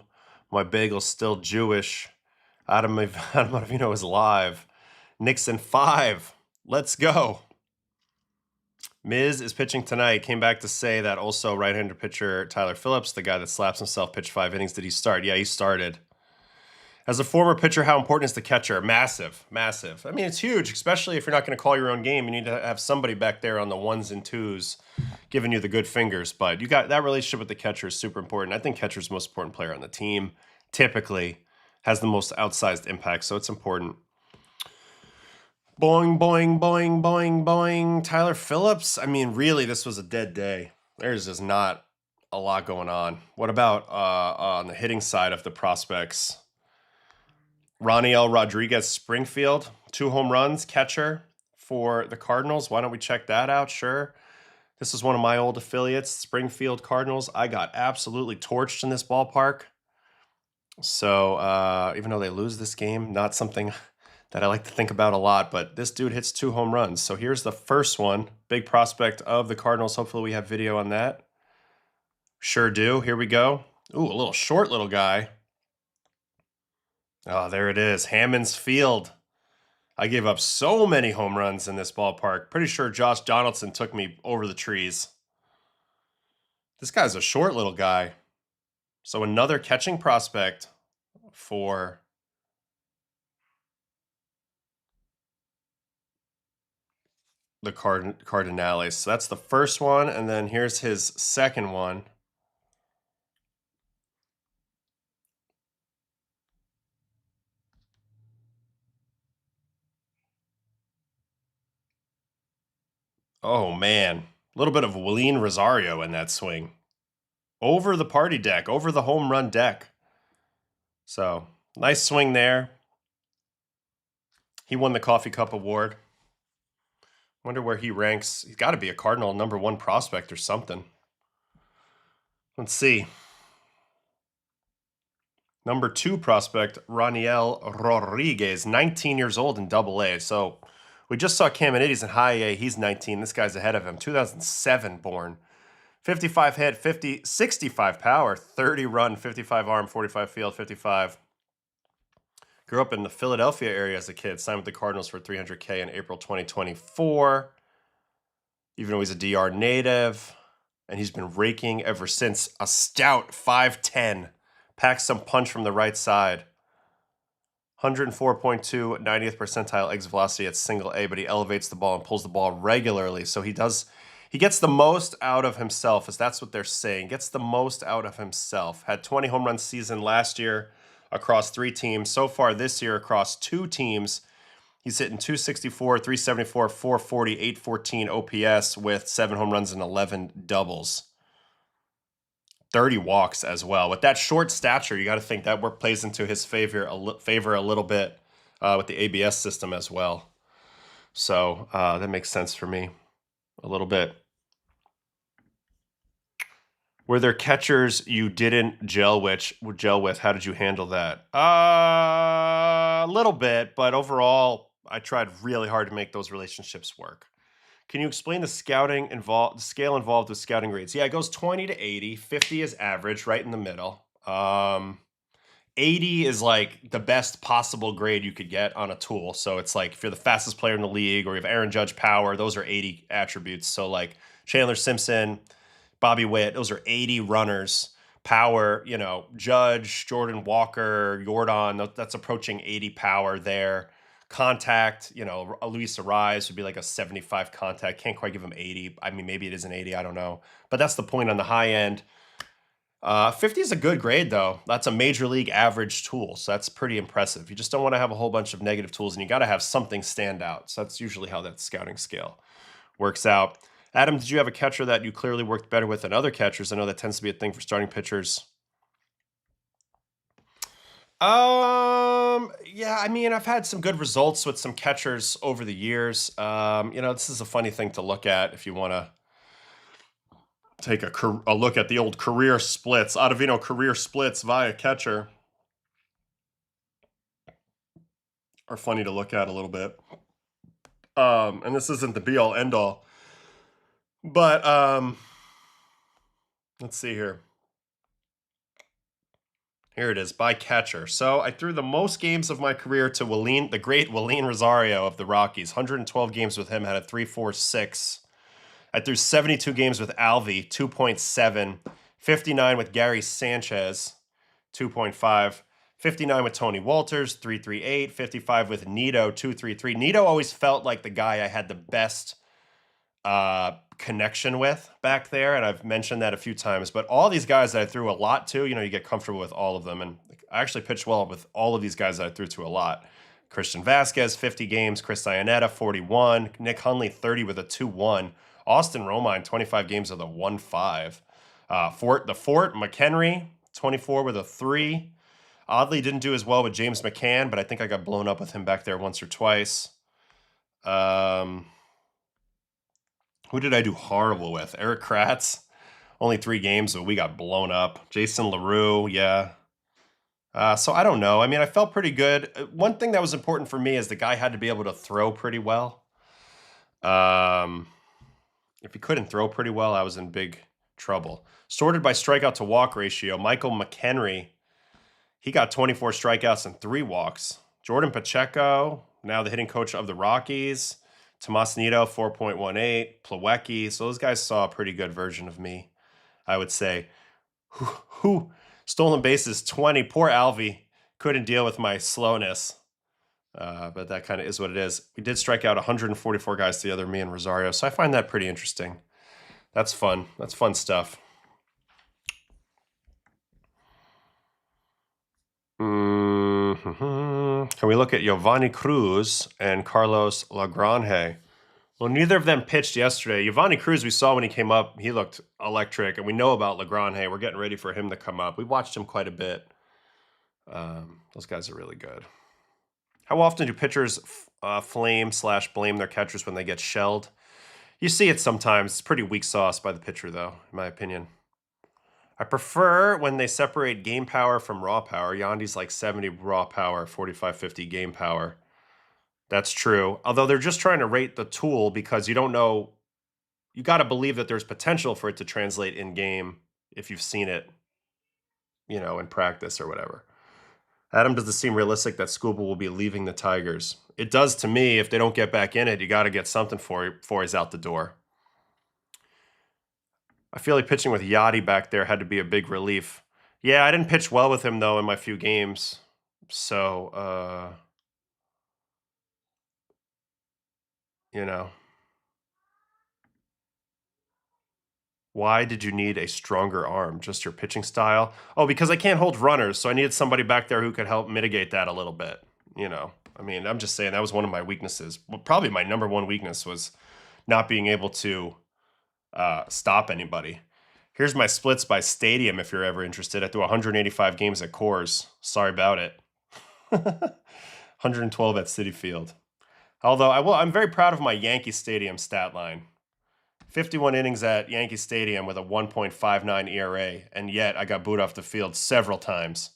My bagel's still Jewish. Adam Ottavino is live. Nixon 5. Let's go. Miz is pitching tonight. Came back to say that also right-hander pitcher Tyler Phillips, the guy that slaps himself, pitched 5 innings. Did he start? Yeah, he started. As a former pitcher, how important is the catcher? Massive, massive. I mean, it's huge, especially if you're not going to call your own game. You need to have somebody back there on the 1s and 2s giving you the good fingers. But you got that relationship with the catcher is super important. I think catcher's the most important player on the team. Typically has the most outsized impact, so it's important. Boing, boing, boing, boing, boing. Tyler Phillips. I mean, really, this was a dead day. There's just not a lot going on. What about on the hitting side of the prospects? Rainiel Rodriguez Springfield, 2 home runs, catcher for the Cardinals. Why don't we check that out? Sure. This is one of my old affiliates, Springfield Cardinals. I got absolutely torched in this ballpark. So even though they lose this game, not something that I like to think about a lot, but this dude hits 2 home runs. So here's the first one, big prospect of the Cardinals. Hopefully we have video on that. Sure do. Here we go. Ooh, a little short little guy. Oh, there it is. Hammond's Field. I gave up so many home runs in this ballpark. Pretty sure Josh Donaldson took me over the trees. This guy's a short little guy. So another catching prospect for the Cardinals. So that's the first one, and then here's his second one. Oh, man. A little bit of Willeen Rosario in that swing. Over the party deck, over the home run deck. So, nice swing there. He won the Coffee Cup Award. Wonder where he ranks. He's got to be a Cardinal #1 prospect or something. Let's see. #2 prospect, Rainiel Rodriguez, 19 years old in AA. So we just saw Caminiti's in high A. He's 19. This guy's ahead of him. 2007 born. 55 hit, 65 power, 30 run, 55 arm, 45 field, 55. Grew up in the Philadelphia area as a kid. Signed with the Cardinals for $300K in April 2024. Even though he's a DR native. And he's been raking ever since. A stout 5'10". Packs some punch from the right side. 104.2, 90th percentile exit velocity at single A, but he elevates the ball and pulls the ball regularly. So he gets the most out of himself, as that's what they're saying. Gets the most out of himself. Had 20 home run season last year across 3 teams. So far this year across 2 teams, he's hitting 264, 374, 440, 814 OPS with 7 home runs and 11 doubles. 30 walks as well. With that short stature, you got to think that work plays into his favor a little bit with the ABS system as well. So that makes sense for me a little bit. Were there catchers you didn't gel with? How did you handle that? A little bit, but overall, I tried really hard to make those relationships work. Can you explain the scale involved with scouting grades? Yeah, it goes 20 to 80. 50 is average, right in the middle. 80 is like the best possible grade you could get on a tool. So it's like if you're the fastest player in the league or you have Aaron Judge power, those are 80 attributes. So like Chandler Simpson, Bobby Witt, those are 80 runners. Power, Judge, Jordan Walker, Jordan, that's approaching 80 power there. Contact, Luis Ariz would be like a 75 contact. Can't quite give him 80. I mean, maybe it is an 80. I don't know. But that's the point on the high end. 50 is a good grade, though. That's a major league average tool. So that's pretty impressive. You just don't want to have a whole bunch of negative tools, and you got to have something stand out. So that's usually how that scouting scale works out. Adam, did you have a catcher that you clearly worked better with than other catchers? I know that tends to be a thing for starting pitchers. Yeah, I mean, I've had some good results with some catchers over the years. This is a funny thing to look at if you want to take a look at the old career splits. Ottavino career splits via catcher are funny to look at a little bit. And this isn't the be-all, end-all. But let's see here. Here it is, by catcher. So I threw the most games of my career to the great Willeen Rosario of the Rockies. 112 games with him, had a 3.46. I threw 72 games with Alvy, 2.7. 59 with Gary Sanchez, 2.5. 59 with Tony Walters, 3.38. 55 with Nito, 2.33. Nito always felt like the guy I had the best connection with back there, and I've mentioned that a few times. But all these guys that I threw a lot to, you get comfortable with all of them, and I actually pitched well with all of these guys that I threw to a lot. Christian Vasquez, 50 games. Chris Iannetta, 41. Nick Hundley, 30 with a 2.1. Austin Romine, 25 games with a 1.5. The Fort McHenry, 24 with a 3. Oddly, didn't do as well with James McCann, but I think I got blown up with him back there once or twice. Who did I do horrible with? Eric Kratz, only 3 games, but we got blown up. Jason LaRue, yeah. So I don't know. I mean, I felt pretty good. One thing that was important for me is the guy had to be able to throw pretty well. If he couldn't throw pretty well, I was in big trouble. Sorted by strikeout to walk ratio, Michael McHenry, he got 24 strikeouts and 3 walks. Jordan Pacheco, now the hitting coach of the Rockies. Tomas Nido, 4.18. Plawecki. So those guys saw a pretty good version of me, I would say. Who stolen bases, 20. Poor Alvy. Couldn't deal with my slowness. But that kind of is what it is. We did strike out 144 guys together, me and Rosario. So I find that pretty interesting. That's fun. That's fun stuff. Can we look at Giovanni Cruz and Carlos Lagrange? Well, neither of them pitched yesterday. Giovanni Cruz, we saw when he came up, he looked electric, and we know about Legrand. Hey, we're getting ready for him to come up. We watched him quite a bit. Those guys are really good. How often do pitchers flame/blame their catchers when they get shelled? You see it sometimes. It's pretty weak sauce by the pitcher, though, in my opinion. I prefer when they separate game power from raw power. Yandi's like 70 raw power, 45, 50 game power. That's true. Although they're just trying to rate the tool because you don't know. You got to believe that there's potential for it to translate in game if you've seen it, in practice or whatever. Adam, does it seem realistic that Scuba will be leaving the Tigers? It does to me. If they don't get back in it, you got to get something for before he's out the door. I feel like pitching with Yachty back there had to be a big relief. Yeah, I didn't pitch well with him, though, in my few games. So, why did you need a stronger arm? Just your pitching style? Oh, because I can't hold runners, so I needed somebody back there who could help mitigate that a little bit. I mean, I'm just saying that was one of my weaknesses. Well, probably my number one weakness was not being able to stop anybody. Here's my splits by stadium if you're ever interested. I threw 185 games at Coors. Sorry about it. 112 at Citi Field. Although I'm very proud of my Yankee Stadium stat line. 51 innings at Yankee Stadium with a 1.59 ERA, and yet I got booed off the field several times.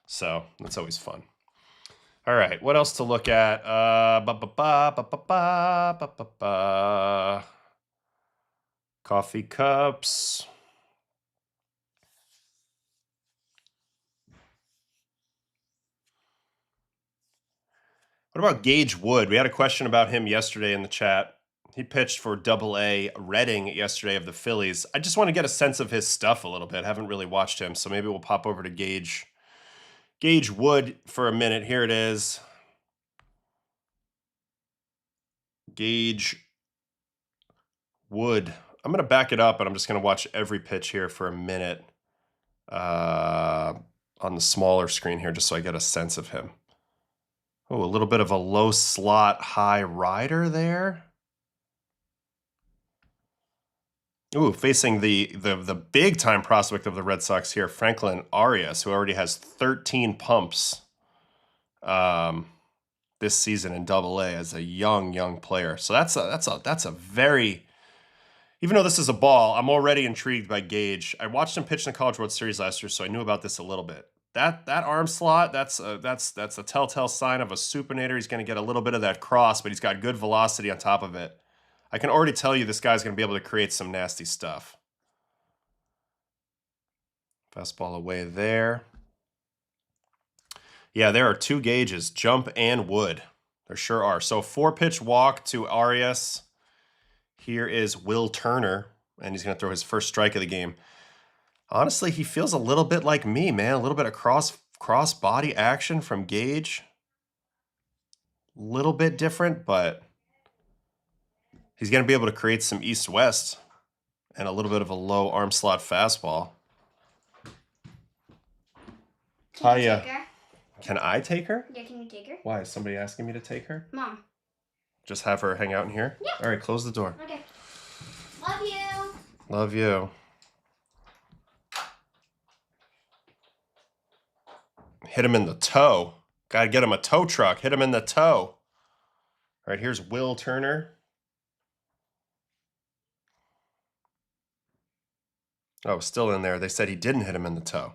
So that's always fun. All right, what else to look at? Coffee cups. What about Gage Wood? We had a question about him yesterday in the chat. He pitched for Double-A Reading yesterday of the Phillies. I just want to get a sense of his stuff a little bit. Haven't really watched him, so maybe we'll pop over to Gage Wood for a minute. Here it is. Gage Wood. I'm going to back it up, and I'm just going to watch every pitch here for a minute on the smaller screen here just so I get a sense of him. Oh, a little bit of a low slot high rider there. Ooh, facing the big time prospect of the Red Sox here, Franklin Arias, who already has 13 pumps this season in Double-A as a young player. So that's a very, even though this is a ball, I'm already intrigued by Gage. I watched him pitch in the College World Series last year, so I knew about this a little bit. That arm slot, that's a telltale sign of a supinator. He's going to get a little bit of that cross, but he's got good velocity on top of it. I can already tell you this guy's going to be able to create some nasty stuff. Fastball away there. Yeah, there are two Gages, Jump and Wood. There sure are. So 4-pitch walk to Arias. Here is Will Turner, and he's going to throw his first strike of the game. Honestly, he feels a little bit like me, man. A little bit of cross body action from Gage. A little bit different, but he's going to be able to create some east-west and a little bit of a low arm slot fastball. Can you take her? Can I take her? Yeah, can you take her? Why? Is somebody asking me to take her? Mom. Just have her hang out in here? Yeah. All right, close the door. Okay. Love you. Love you. Hit him in the toe. Got to get him a tow truck. Hit him in the toe. All right, here's Will Turner. Oh, still in there. They said he didn't hit him in the toe.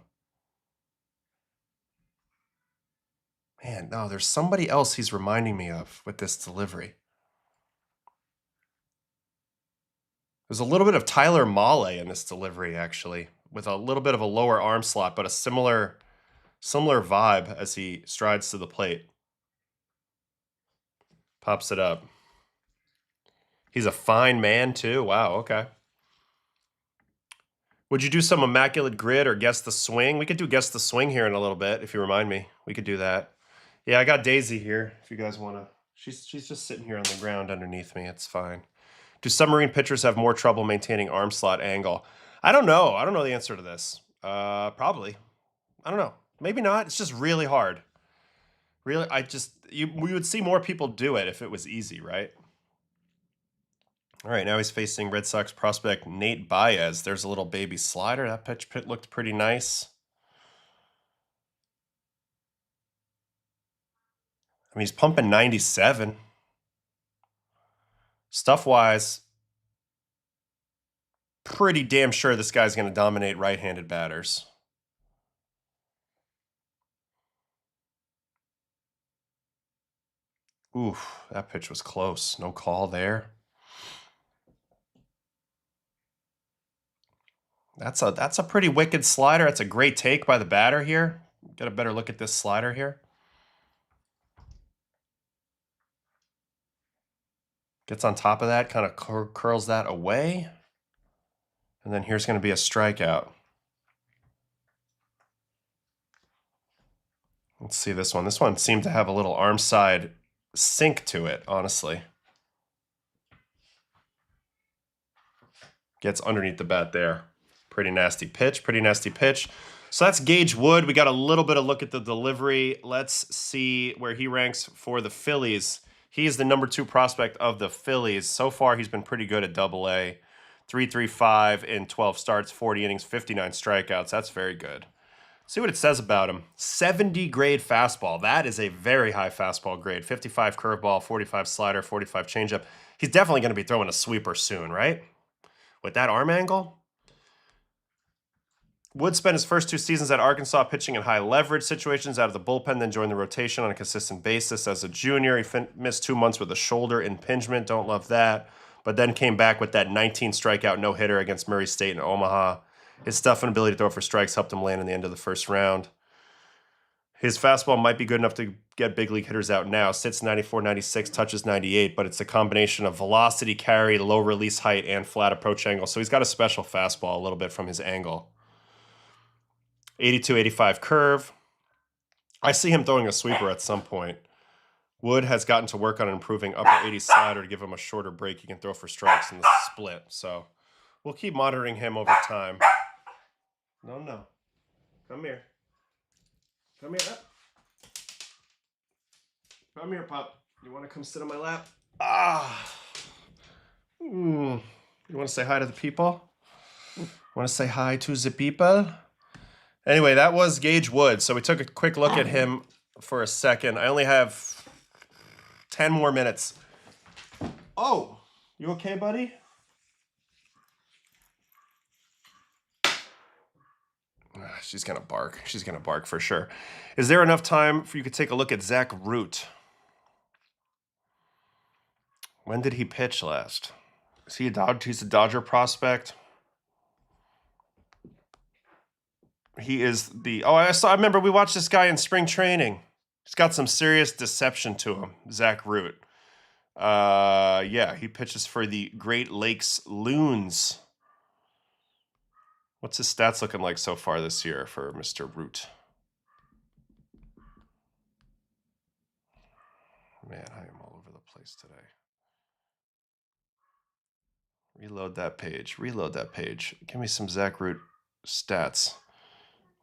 Man, no, there's somebody else he's reminding me of with this delivery. There's a little bit of Tyler Mahle in this delivery, actually, with a little bit of a lower arm slot, but a similar vibe as he strides to the plate. Pops it up. He's a fine man, too. Wow, okay. Would you do some immaculate grid or guess the swing? We could do guess the swing here in a little bit, if you remind me. We could do that. Yeah, I got Daisy here, if you guys want to. She's just sitting here on the ground underneath me. It's fine. Do submarine pitchers have more trouble maintaining arm slot angle? I don't know. I don't know the answer to this. Probably. I don't know. Maybe not. It's just really hard. Really, we would see more people do it if it was easy, right? All right, now he's facing Red Sox prospect Nate Baez. There's a little baby slider. That pitch looked pretty nice. I mean, he's pumping 97. Stuff-wise, pretty damn sure this guy's going to dominate right-handed batters. Oof, that pitch was close. No call there. That's a pretty wicked slider. That's a great take by the batter here. Get a better look at this slider here. Gets on top of that, kind of curls that away. And then here's going to be a strikeout. Let's see this one. This one seemed to have a little arm side sink to it, honestly. Gets underneath the bat there. Pretty nasty pitch, pretty nasty pitch. So that's Gage Wood. We got a little bit of look at the delivery. Let's see where he ranks for the Phillies. He is the #2 prospect of the Phillies. So far, he's been pretty good at Double-A. 3.35 in 12 starts, 40 innings, 59 strikeouts. That's very good. See what it says about him. 70 grade fastball. That is a very high fastball grade. 55 curveball, 45 slider, 45 changeup. He's definitely going to be throwing a sweeper soon, right? With that arm angle. Wood spent his first 2 seasons at Arkansas pitching in high leverage situations out of the bullpen, then joined the rotation on a consistent basis. As a junior, he missed 2 months with a shoulder impingement. Don't love that. But then came back with that 19 strikeout no-hitter against Murray State in Omaha. His stuff and ability to throw for strikes helped him land in the end of the first round. His fastball might be good enough to get big league hitters out now. Sits 94, 96, touches 98, but it's a combination of velocity, carry, low release height, and flat approach angle. So he's got a special fastball a little bit from his angle. 82, 85 curve. I see him throwing a sweeper at some point. Wood has gotten to work on improving upper 80 slider to give him a shorter break he can throw for strikes in the split. So we'll keep monitoring him over time. No. Come here. Come here. Come here, pup. You want to come sit on my lap? You want to say hi to the people? Want to say hi to the people? Anyway, that was Gage Wood. So we took a quick look at him for a second. I only have 10 more minutes. Oh, you okay, buddy? She's going to bark. She's going to bark for sure. Is there enough time for you to take a look at Zach Root? When did he pitch last? Is he he's a Dodger prospect? He is the... Oh, I remember we watched this guy in spring training. He's got some serious deception to him, Zach Root. Yeah, he pitches for the Great Lakes Loons. What's his stats looking like so far this year for Mr. Root? Man, I am all over the place today. Reload that page. Reload that page. Give me some Zach Root stats.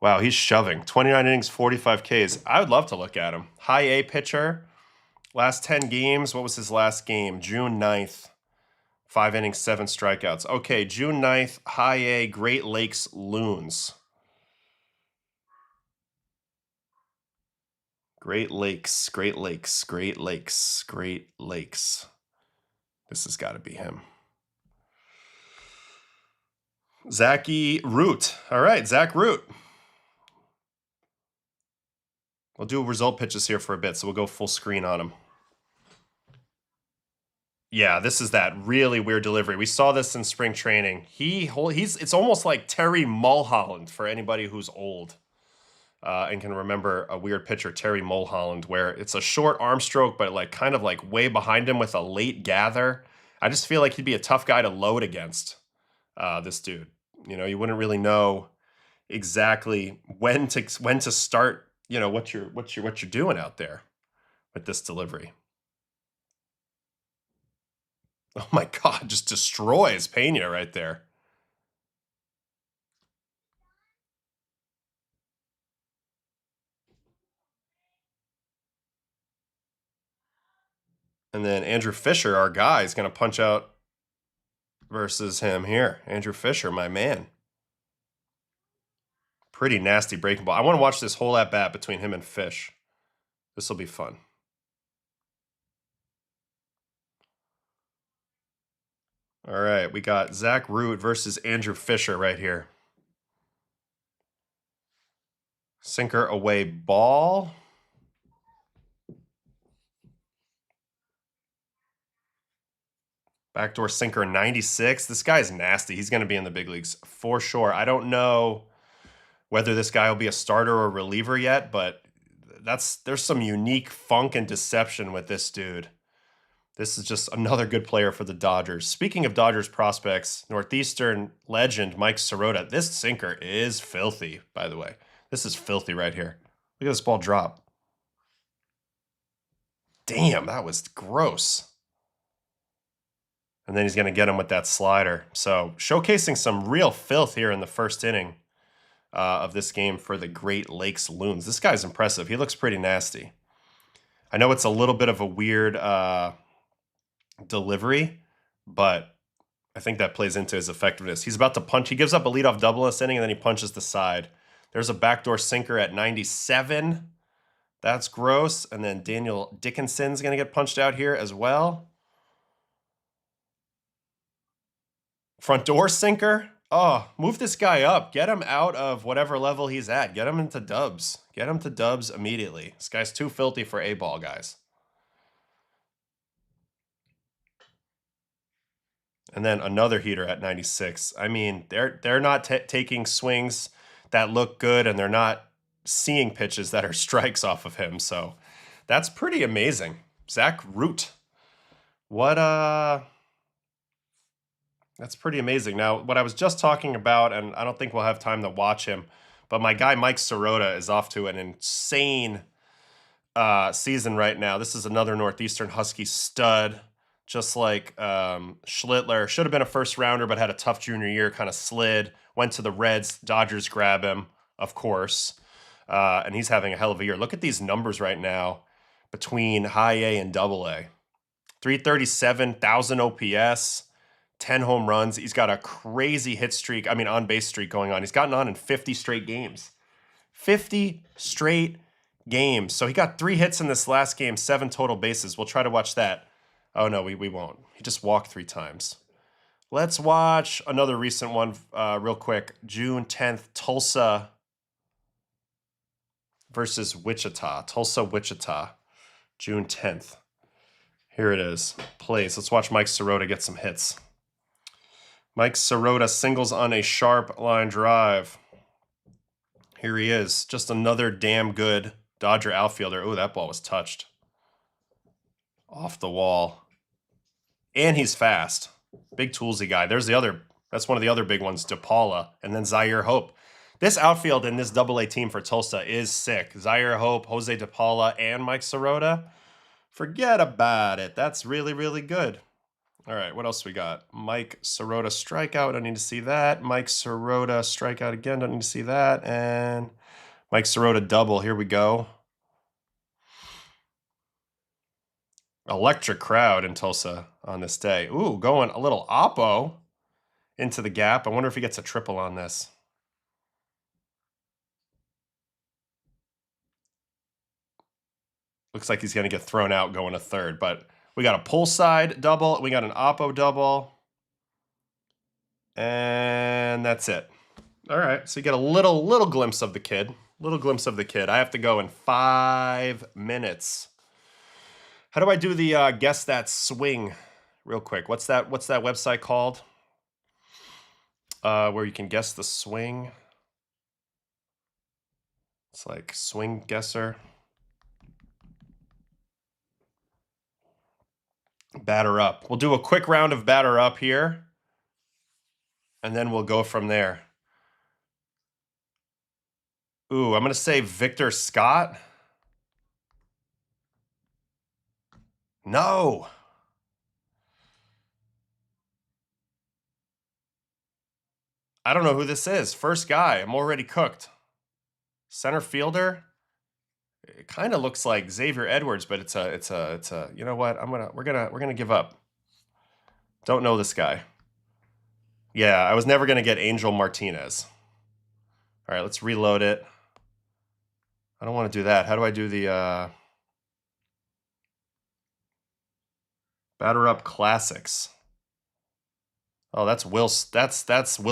Wow, he's shoving. 29 innings, 45 Ks. I would love to look at him. High A pitcher. Last 10 games. What was his last game? June 9th. 5 innings, 7 strikeouts. Okay, June 9th, High A, Great Lakes Loons. Great Lakes, Great Lakes, Great Lakes, Great Lakes. This has got to be him. Zachy Root. All right, Zach Root. We'll do result pitches here for a bit, so we'll go full screen on him. Yeah, this is that really weird delivery. We saw this in spring training. It's almost like Terry Mulholland for anybody who's old and can remember a weird pitcher, Terry Mulholland, where it's a short arm stroke, but like kind of like way behind him with a late gather. I just feel like he'd be a tough guy to load against, this dude. You know, you wouldn't really know exactly when to start, you know, what you're doing out there with this delivery. Oh my God, just destroys Pena right there. And then Andrew Fisher, our guy, is going to punch out versus him here. Andrew Fisher, my man. Pretty nasty breaking ball. I want to watch this whole at-bat between him and Fish. This will be fun. All right, we got Zach Root versus Andrew Fisher right here. Sinker away ball. Backdoor sinker 96. This guy's nasty. He's going to be in the big leagues for sure. I don't know whether this guy will be a starter or reliever yet, but there's some unique funk and deception with this dude. This is just another good player for the Dodgers. Speaking of Dodgers prospects, Northeastern legend Mike Sirota. This sinker is filthy, by the way. This is filthy right here. Look at this ball drop. Damn, that was gross. And then he's going to get him with that slider. So showcasing some real filth here in the first inning of this game for the Great Lakes Loons. This guy's impressive. He looks pretty nasty. I know it's a little bit of a weird delivery, but I think that plays into his effectiveness. He's about to punch. He gives up a leadoff double in this inning, and then he punches the side. There's a backdoor sinker at 97. That's gross. And then Daniel Dickinson's going to get punched out here as well. Front door sinker. Oh, move this guy up. Get him out of whatever level he's at. Get him into dubs. Get him to dubs immediately. This guy's too filthy for A-ball, guys. And then another heater at 96. I mean, they're not taking swings that look good, and they're not seeing pitches that are strikes off of him. So that's pretty amazing. Zach Root. That's pretty amazing. Now, what I was just talking about, and I don't think we'll have time to watch him, but my guy Mike Sirota is off to an insane season right now. This is another Northeastern Husky stud, just like Schlittler. Should have been a first rounder, but had a tough junior year, kind of slid. Went to the Reds. Dodgers grab him, of course. And he's having a hell of a year. Look at these numbers right now between high A and double A. 337, 1,000 OPS. 10 home runs. He's got a crazy hit streak. I mean, on-base streak going on. He's gotten on in 50 straight games. 50 straight games. So he got 3 hits in this last game, 7 total bases. We'll try to watch that. Oh, no, we won't. He just walked 3 times. Let's watch another recent one real quick. June 10th, Tulsa versus Wichita. Tulsa, Wichita, June 10th. Here it is. Plays. Let's watch Mike Sirota get some hits. Mike Sirota singles on a sharp line drive. Here he is. Just another damn good Dodger outfielder. Oh, that ball was touched. Off the wall. And he's fast. Big toolsy guy. There's the other. That's one of the other big ones, DePaula. And then Zaire Hope. This outfield in this double-A team for Tulsa is sick. Zaire Hope, Jose DePaula, and Mike Sirota. Forget about it. That's really, really good. All right, what else we got? Mike Sirota strikeout. Don't need to see that. Mike Sirota strikeout again. Don't need to see that. And Mike Sirota double. Here we go. Electric crowd in Tulsa on this day. Ooh, going a little oppo into the gap. I wonder if he gets a triple on this. Looks like he's going to get thrown out going to third, but we got a pull side double. We got an oppo double. And that's it. All right, so you get a little glimpse of the kid. Little glimpse of the kid. I have to go in 5 minutes. How do I do the guess that swing real quick? What's that website called? Where you can guess the swing. It's like Swing Guesser. Batter up. We'll do a quick round of batter up here, and then we'll go from there. Ooh, I'm going to say Victor Scott. No. I don't know who this is. First guy. I'm already cooked. Center fielder. It kind of looks like Xavier Edwards, but it's a. You know what? We're gonna give up. Don't know this guy. Yeah, I was never going to get Angel Martinez. All right, let's reload it. I don't want to do that. How do I do the batter up classics? Oh, that's Will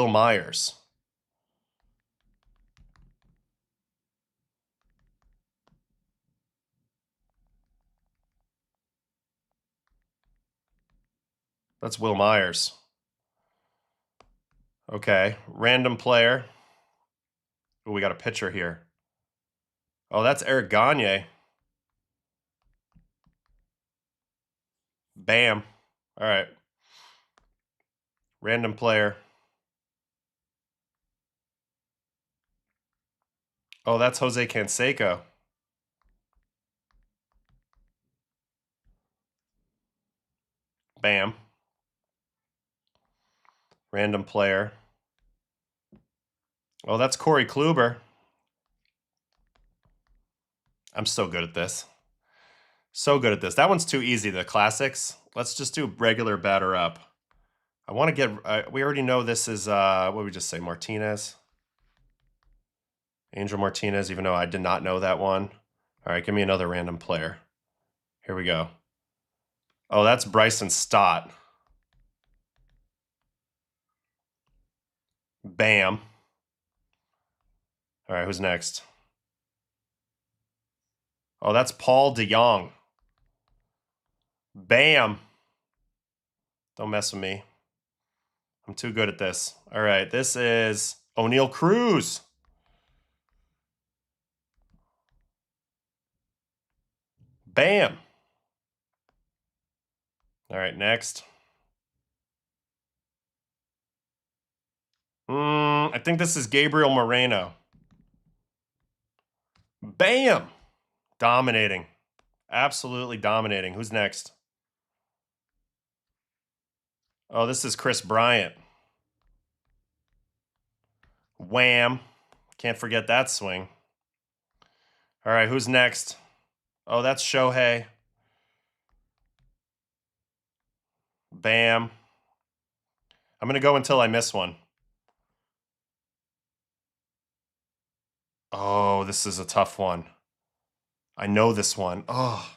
Myers. That's Will Myers. Okay, random player. Oh, we got a pitcher here. Oh, that's Eric Gagne. Bam. All right. Random player. Oh, that's Jose Canseco. Bam. Random player. Oh, that's Corey Kluber. I'm so good at this. So good at this. That one's too easy, the classics. Let's just do regular batter up. I want to get, we already know this is, what did we just say, Martinez? Angel Martinez, even though I did not know that one. All right, give me another random player. Here we go. Oh, that's Bryson Stott. Bam. All right, who's next? Oh, that's Paul DeYoung. Bam. Don't mess with me. I'm too good at this. All right, this is O'Neal Cruz. Bam. All right, next. I think this is Gabriel Moreno. Bam. Dominating. Absolutely dominating. Who's next? Oh, this is Chris Bryant. Wham. Can't forget that swing. All right, who's next? Oh, that's Shohei. Bam. I'm going to go until I miss one. Oh, this is a tough one. I know this one. Oh.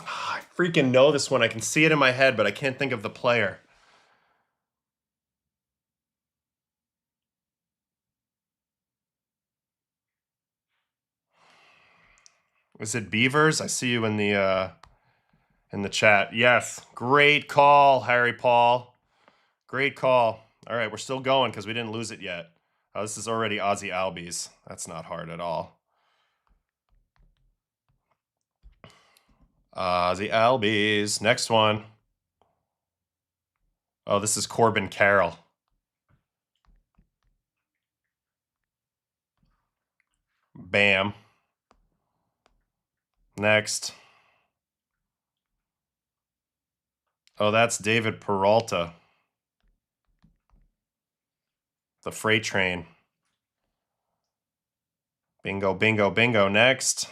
I freaking know this one. I can see it in my head, but I can't think of the player. Is it Beavers? I see you in the chat. Yes. Great call, Harry Paul. Great call. All right, we're still going because we didn't lose it yet. Oh, this is already Ozzy Albies. That's not hard at all. Ozzy Albies. Next one. Oh, this is Corbin Carroll. Bam. Next. Oh, that's David Peralta. The freight train. Bingo, bingo, bingo. Next.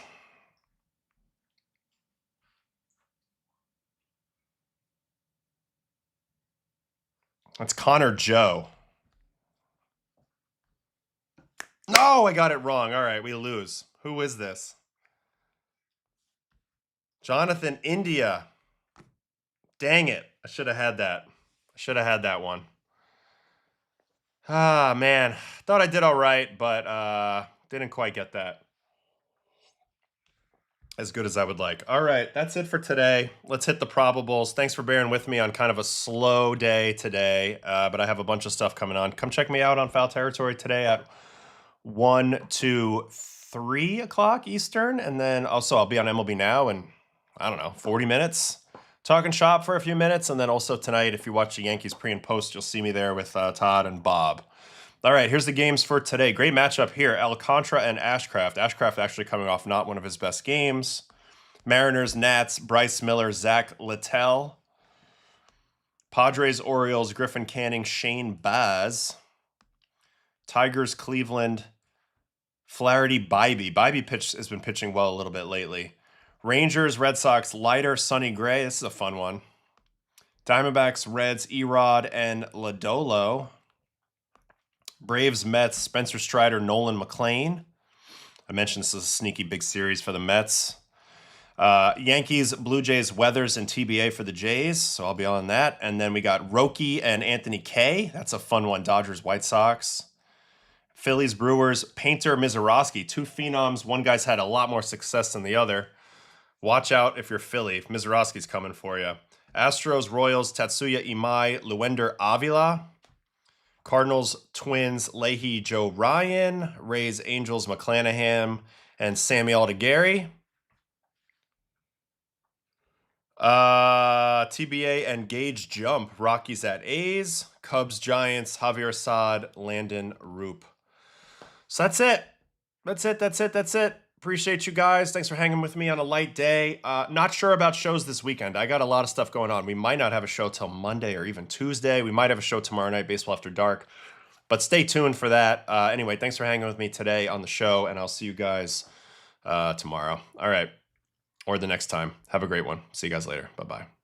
That's Connor Joe. No, I got it wrong. All right, we lose. Who is this? Jonathan India. Dang it. I should have had that. I should have had that one. Ah, man. Thought I did all right, but didn't quite get that as good as I would like. All right, that's it for today. Let's hit the probables. Thanks for bearing with me on kind of a slow day today, but I have a bunch of stuff coming on. Come check me out on Foul Territory today at 1 to 3 o'clock Eastern, and then also I'll be on MLB Now in, I don't know, 40 minutes. Talking shop for a few minutes, and then also tonight, if you watch the Yankees pre and post, you'll see me there with Todd and Bob. All right, here's the games for today. Great matchup here. Alcantara and Ashcraft. Ashcraft actually coming off not one of his best games. Mariners, Nats, Bryce Miller, Zach Littell. Padres, Orioles, Griffin Canning, Shane Baz. Tigers, Cleveland, Flaherty, Bybee. Bybee has been pitching well a little bit lately. Rangers, Red Sox, Leiter, Sonny Gray. This is a fun one. Diamondbacks, Reds, Erod, and Lodolo. Braves, Mets, Spencer Strider, Nolan McLean. I mentioned this is a sneaky big series for the Mets. Yankees, Blue Jays, Weathers, and TBA for the Jays. So I'll be on that. And then we got Roki and Anthony K. That's a fun one. Dodgers, White Sox. Phillies, Brewers, Painter, Mizorowski. Two phenoms. One guy's had a lot more success than the other. Watch out if you're Philly. If Mizorowski's coming for you. Astros, Royals, Tatsuya Imai, Luender Avila. Cardinals, Twins, Leahy, Joe Ryan. Rays, Angels, McClanahan, and Sammy Aldegari. TBA and Gage Jump. Rockies at A's. Cubs, Giants, Javier Assad, Landon Roop. So that's it. That's it. Appreciate you guys. Thanks for hanging with me on a light day. Not sure about shows this weekend. I got a lot of stuff going on. We might not have a show till Monday or even Tuesday. We might have a show tomorrow night, Baseball After Dark. But stay tuned for that. Anyway, thanks for hanging with me today on the show, and I'll see you guys tomorrow. All right. Or the next time. Have a great one. See you guys later. Bye-bye.